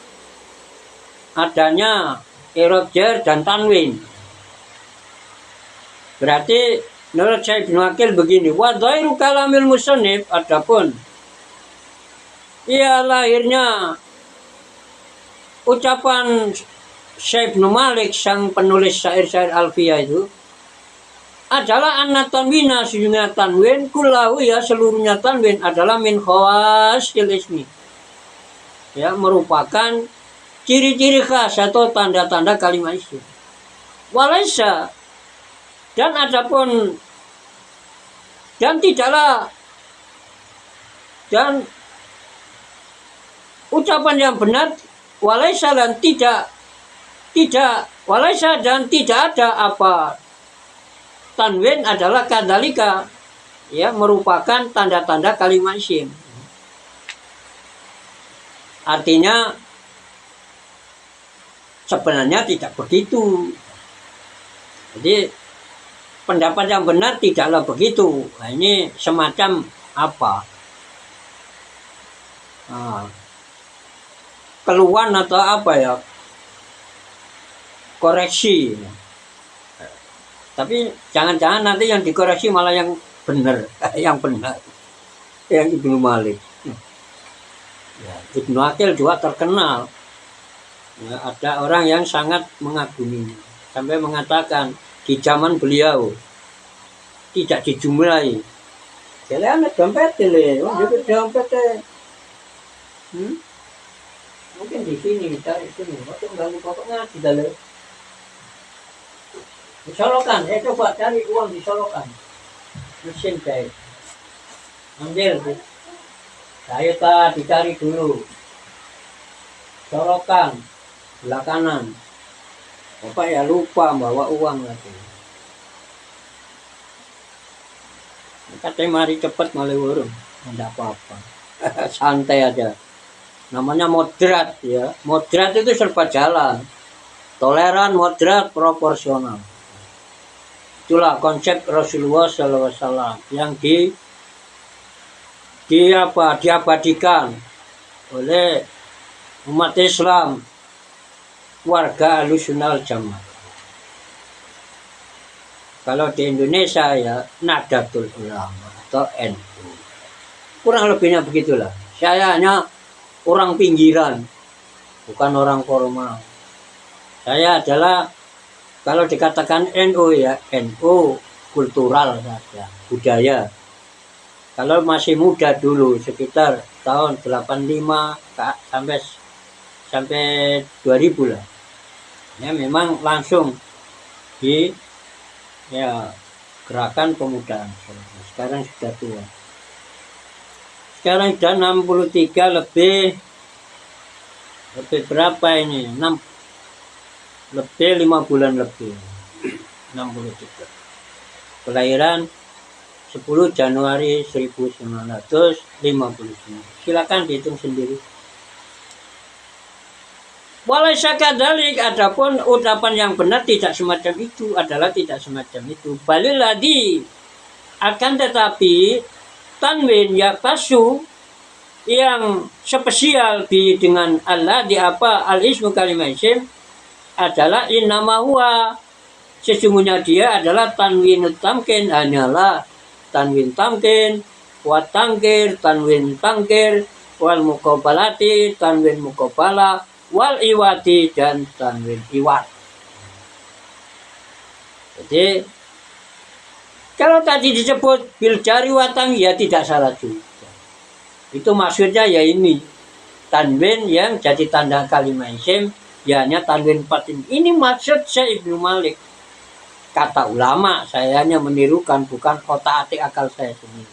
[SPEAKER 1] adanya i'rab jar dan tanwin. Berarti menurut Syekh Ibnu Aqil begini, wa dhairu kalamil musannif, adapun ia lahirnya ucapan Syekh Ibnu Malik sang penulis syair-syair Alfiyah itu adalah anna tanwina, sesungguhnya tanwin kullahu, ya, seluruhnya tanwin adalah min khawasil ismi, ya, merupakan ciri-ciri khas atau tanda-tanda kalimat isim. Walaysa, dan adapun dan tidaklah, dan ucapan yang benar walaysa dan tidak walaysa dan tidak ada apa tanwin adalah kadzalika, ya, merupakan tanda-tanda kalimat isim. Artinya sebenarnya tidak begitu. Jadi pendapat yang benar tidaklah begitu. Nah, ini semacam apa? Keluhan atau apa, ya, koreksi. Tapi jangan-jangan nanti yang dikoreksi malah yang benar, yang benar, yang Ibnu Malik. Ya, Ibnu Aqil juga terkenal. Ya, ada orang yang sangat mengaguminya sampai mengatakan di zaman beliau tidak dijumlahi. Jadi anak dompet le, juga dompet. Mungkin di sini kita itu nih, waktu nggak pokoknya di dalam. Di Solokan, coba cari uang di Solokan. Mesin jahit. Ambil, saya dicari dulu. Solokan, sebelah kanan. Bapak ya lupa bawa uang lagi. Katanya mari cepat malah urung, tidak apa-apa. Santai aja. Namanya moderat, ya. Moderat itu serba jalan. Toleran, moderat, proporsional. Itulah konsep Rasulullah SAW yang diabadikan oleh umat Islam, warga Ahlussunnah wal Jamaah. Kalau di Indonesia, ya, Nahdlatul Ulama atau NU. Kurang lebihnya begitulah. Saya hanya orang pinggiran, bukan orang formal. Saya adalah, kalau dikatakan NU, ya, NU kultural saja, budaya. Kalau masih muda dulu, sekitar tahun 85 sampai 2000 lah. Ya, memang langsung di, ya, gerakan pemuda. Sekarang sudah tua. Sekarang sudah 63 lebih berapa ini? 5 bulan lebih. 63. Kelahiran 10 Januari 1959. Silakan dihitung sendiri. Walaysa kadzalik, adapun ucapan yang benar tidak semacam itu, adalah tidak semacam itu. Balilladzi, akan tetapi tanwin yaqtasu yang spesial dengan Allah di apa al-ismu kalimat isim adalah innama huwa, sesungguhnya dia adalah tanwinut tamkin, hanyalah tanwin tamkin, wa tangkir tanwin tangkir, wal muqabalati tanwin muqabala, wal iwati dan tanwin iwat. Jadi kalau tadi disebut bil jari watang, ya tidak salah juga. Itu maksudnya ya ini tanwin yang jadi tanda kalimat isim, ya hanya tanwin fatin. Ini maksud Syekh Ibnu Malik. Kata ulama, saya hanya menirukan, bukan otak-atik akal saya sendiri.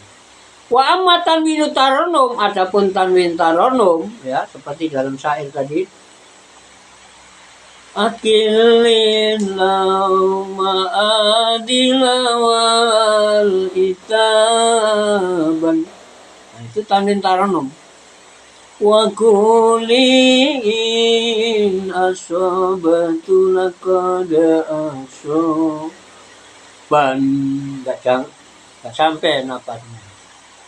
[SPEAKER 1] Wa amma tanwinu taronum, adapun tanwin taronum, ya, seperti dalam syair tadi, akilin lauma adilawal itaban. Nah, itu tanwin taranum. Wa kulin asobatu laqad asoban. Gak sampai napasnya.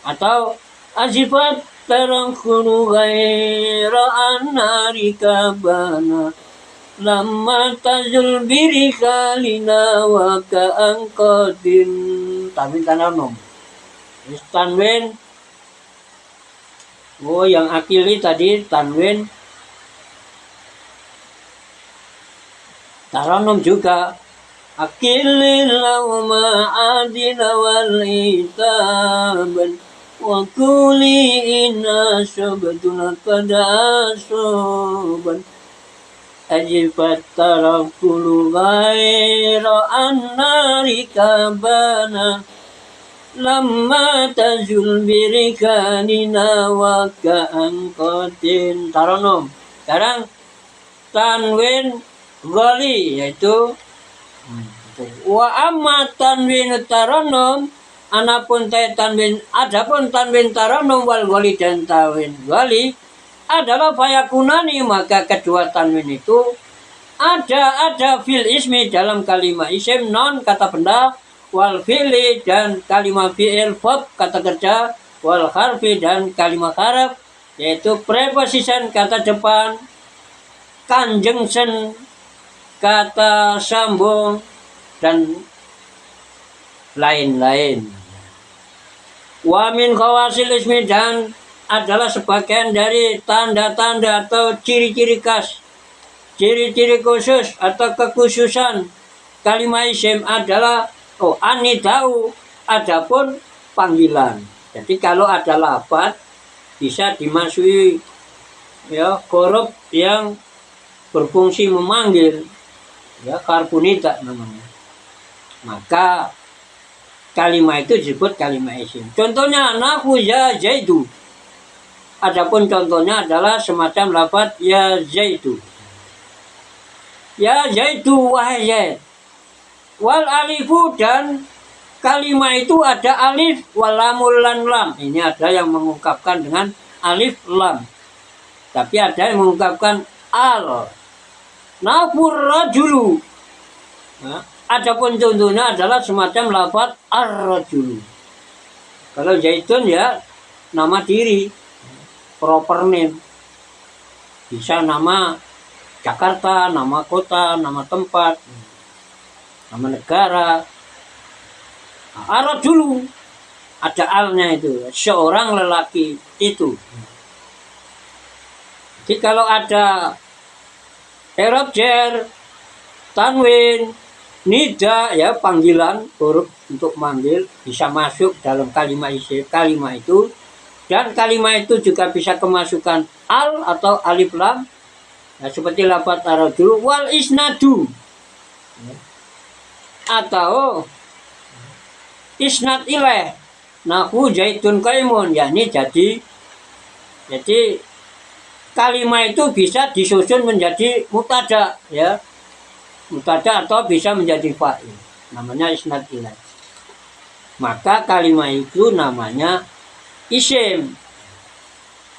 [SPEAKER 1] Atau azifat tarangkulu ghaira annarika bana lamma tazul birika lina wa ka'angqadin. Tanwin taranum. Tanwin. Oh, yang akili tadi tanwin taranum juga. Akilin lauma adina wal itaban wa kuli inna sabtuna kada soban ajifat tarakulu ghaira annarika bana lamma tazul birikanina wa ka'angqatin. Taranum. Sekarang tanwin ghali, yaitu wa amma tanwin taranum, adapun tanwin taranum wal ghali dan tanwin ghali adalah fayakunani, maka kedua tanwin itu ada fil ismi dalam kalimat isim non kata benda, wal fi'li dan kalimat fi'il verb kata kerja, wal harfi dan kalimat harf yaitu preposition kata depan, conjunction kata sambung dan lain-lain. Wa min khawasil ismi, dan adalah sebagian dari tanda-tanda atau ciri-ciri khas, ciri-ciri khusus atau kekhususan kalimat isim adalah anidau, adapun panggilan. Jadi kalau ada lafaz bisa dimasuki ya huruf yang berfungsi memanggil, ya karbonita namanya, maka kalimat itu disebut kalimat isim. Contohnya nahu ya zaidu. Adapun contohnya adalah semacam lafaz ya zaidu. Ya zaidu wahai Zaid. Wal alifu, dan kalimat itu ada alif walamul lan lam. Ini ada yang mengungkapkan dengan alif lam. Tapi ada yang mengungkapkan al. Nafur rajulu. Nah, adapun contohnya adalah semacam lafaz ar-rajulu. Kalau Zaidun ya nama diri, proper name. Bisa nama Jakarta, nama kota, nama tempat, nama negara. Ar-rajulu ada alnya itu, seorang lelaki itu. Jadi kalau ada i'rab jar, tanwin, nida ya panggilan, huruf untuk manggil bisa masuk dalam kalimat isim, kalimat itu, dan kalimat itu juga bisa kemasukan al atau alif lam. Nah, seperti lafaz ar-rajulu wal isnadu, atau isnad ilaih nahu zaitun qaimun, yakni jadi kalimat itu bisa disusun menjadi mubtada, ya mubtada, atau bisa menjadi fa'il, namanya isnad ilaih. Maka kalimat itu namanya isim.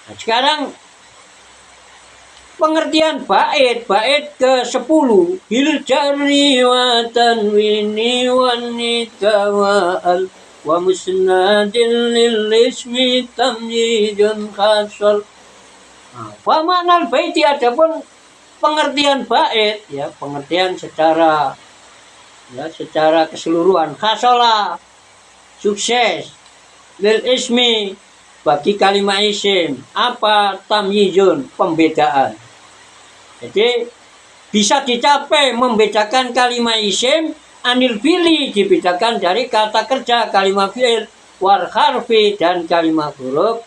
[SPEAKER 1] Nah, sekarang pengertian bait ke-10, bil jarri wa tanwini wan nida wa al wa musnadin lil ismi tamyizun khasal. Fa ma'nal baiti, adapun pengertian bait, ya pengertian secara keseluruhan, khasola sukses, lil ismi bagi kalimat isim, apa tamyizun pembedaan. Jadi bisa dicapai membedakan kalimat isim anil fi'li, dibedakan dari kata kerja kalimat fi'il, war harfi dan kalimat huruf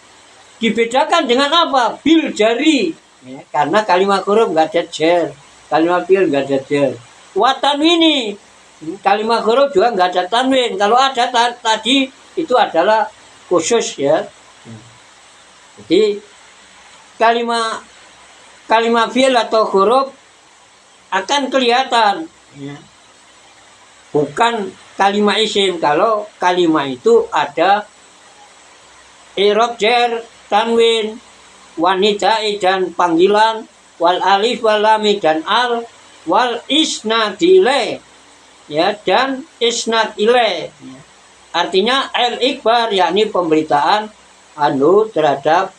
[SPEAKER 1] dibedakan dengan apa? Bil jari, ya, karena kalimat huruf nggak ada jar, kalimat fi'il nggak ada jar. Wa tanwini, kalimat huruf juga nggak ada tanwin. Kalau ada tadi itu adalah khusus, ya. Jadi kalimat fi'il atau huruf akan kelihatan ya. Bukan kalimat isim. Kalau kalimat itu ada i'rab jar, tanwin, wanidai dan panggilan, wal alif wal lam dan al, wal isnad ile ya, dan isnad ile ya. Artinya al ikbar yakni pemberitaan terhadap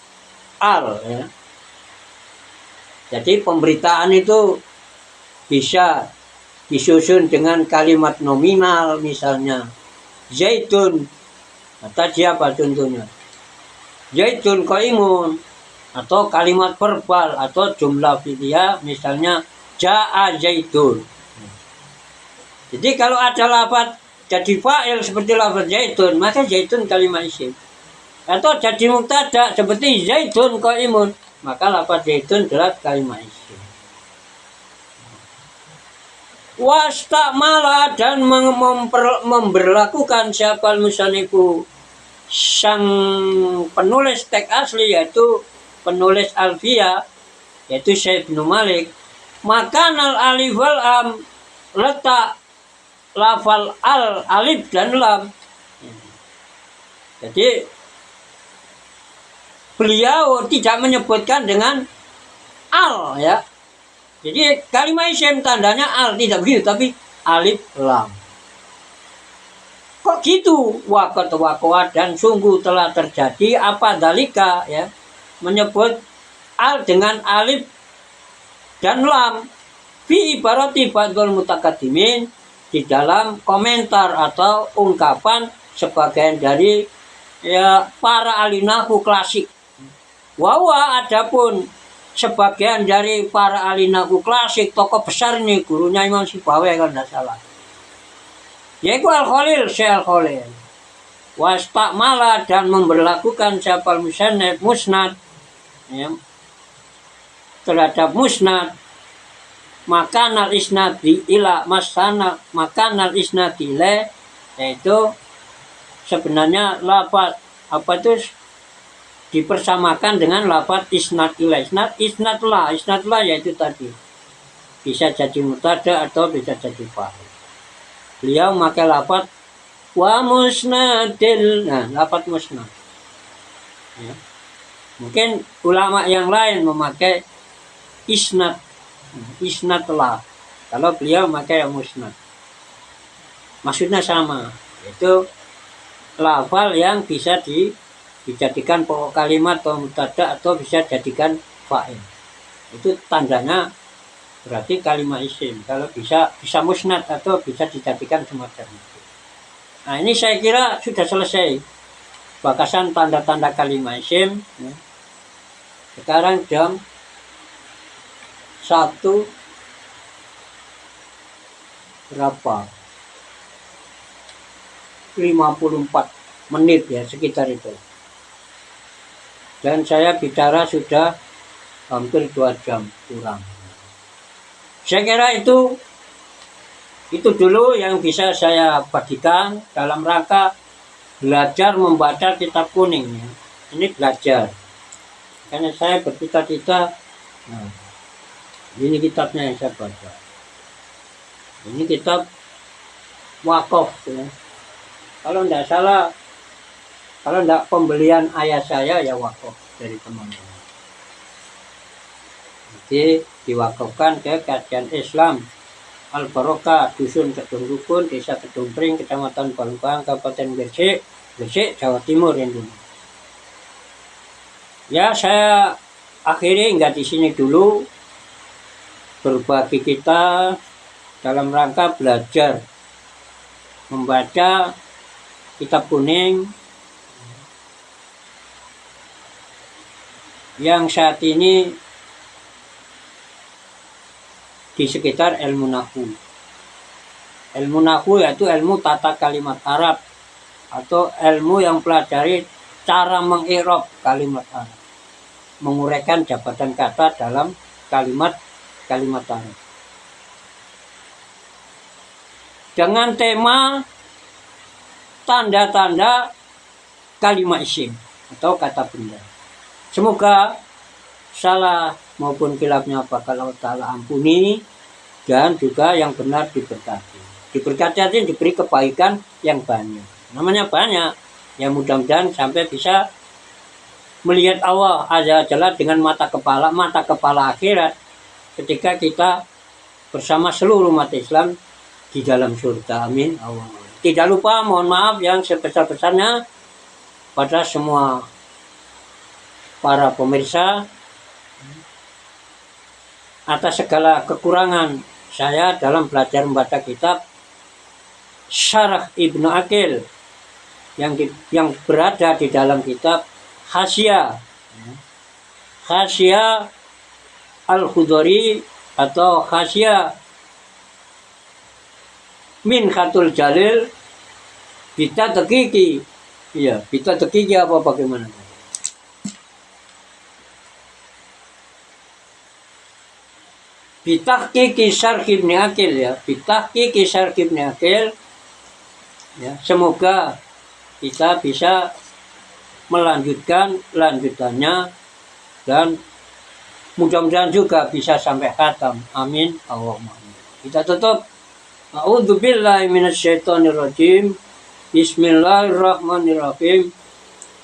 [SPEAKER 1] al ya. Jadi pemberitaan itu bisa disusun dengan kalimat nominal, misalnya Zaitun, kata siapa contohnya, Zaitun qaimun, atau kalimat verbal atau jumlah fi'liyah, misalnya Ja'a Zaitun. Jadi kalau ada lafaz jadi fa'il seperti lafaz Zaitun, maka Zaitun kalimat isim. Atau jadi mubtada seperti Zaitun qaimun, maka lafaz Zaitun adalah kalimat isim. Wastakmala dan memberlakukan siapa musanifu, sang penulis teks asli yaitu penulis Alfiyah yaitu Syekh bin Malik, maka al alif wal am, letak lafal al alif dan lam. Jadi beliau tidak menyebutkan dengan al ya. Jadi kalimat isim tandanya al, tidak begitu, tapi alif lam. Kok gitu? Waqat dan sungguh telah terjadi apa dalika ya, menyebut al dengan alif dan lam fi ibarati ba'dul mutakaddimin, di dalam komentar atau ungkapan sebagian dari ya para ahli nahwu klasik. Wawa adapun sebagian dari para ahli nahwu klasik, tokoh besar ini, gurunya Imam Sibawayh kalau tidak salah, yaitu Al-Khalil, Syekh Al-Khalil. Wastakmala dan memberlakukan siapa musannaf musnad ya, terhadap musnad, makanal isnadi ila masana, makanal isnadi le, yaitu sebenarnya lafaz apa itu dipersamakan dengan lafaz isnad ila, isnadlah yaitu tadi bisa jadi mubtada atau bisa jadi fa'il. Beliau memakai lafaz wa musnadil, nah lafaz musnad ya. Mungkin ulama yang lain memakai isnadlah, kalau beliau memakai musnad, maksudnya sama, yaitu lafal yang bisa dijadikan pokok kalimat atau mubtada atau bisa jadikan fa'il. Itu tandanya berarti kalimat isim. Kalau bisa musnad atau bisa dijadikan semacam itu. Nah ini saya kira sudah selesai bakasan tanda-tanda kalimat isim ya. Sekarang jam 1 berapa? 54 menit ya, sekitar itu. Dan saya bicara sudah hampir 2 jam kurang. Saya kira itu dulu yang bisa saya bagikan dalam rangka belajar membaca kitab kuning ya. Ini belajar. Karena saya bercita-cita, nah, ini kitabnya yang saya baca. Ini kitab wakaf ya. Kalau tidak salah, kalau tidak pembelian ayah saya ya wakaf dari teman-teman. Jadi diwakafkan ke Kajian Islam Al-Barokah, Dusun Kedung Rukun, Desa Kedung Pring, Kecamatan Balungkang, Kabupaten Gresik, Jawa Timur ini. Ya saya akhiri hingga di sini dulu berbagi kita dalam rangka belajar membaca kitab kuning yang saat ini di sekitar ilmu nahwu. Ilmu nahwu yaitu ilmu tata kalimat Arab atau ilmu yang pelajari cara mengi'rab kalimat Arab, menguraikan jabatan kata dalam kalimat Arab dengan tema tanda-tanda kalimat isim atau kata benda. Semoga salah maupun kilafnya Allah Ta'ala ampuni. dan juga yang benar diberkati. Diberkati artinya diberi kebaikan yang banyak. Namanya banyak, ya mudah-mudahan sampai bisa melihat Allah Azza wa Jalla dengan mata kepala akhirat ketika kita bersama seluruh umat Islam di dalam surga. Amin. Tidak lupa mohon maaf yang sebesar-besarnya pada semua para pemirsa atas segala kekurangan saya dalam belajar membaca kitab Syarah Ibnu Aqil yang berada di dalam kitab Hasyiah Al-Khudhari atau Hasyiah Min Khatul Jalil Bita Tekiki. Iya, Bita Tekiki apa bagaimana? Bitahqiqi Syarh Ibnu Aqil ya, Bitahqiqi Syarh Ibnu Aqil ya, semoga kita bisa melanjutkan lanjutannya dan mudah-mudahan juga bisa sampai khatam. Amin. Allahumma amin. Kita tutup. A'udzubillahi minasyaitonirrajim. Bismillahirrahmanirrahim.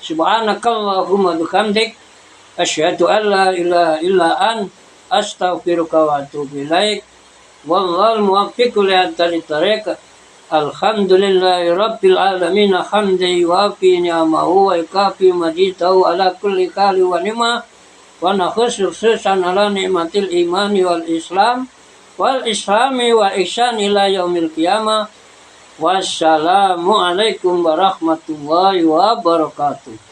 [SPEAKER 1] Subhanakallahumma bihamdik asyhadu an la ilaha illa anta astaghfiruka wa atubu ilaik. Wallahul muwaffiq li thariq. Alhamdulillahi rabbil alamin hamdan yuwafi ni'amahu wa yukafi majidahu ala kulli kali wa ni'mah wa nakhususan ala ni'matil imani wal islami wal ihsan ila yaumil qiyamah. Wassalamu alaikum warahmatullahi wabarakatuh.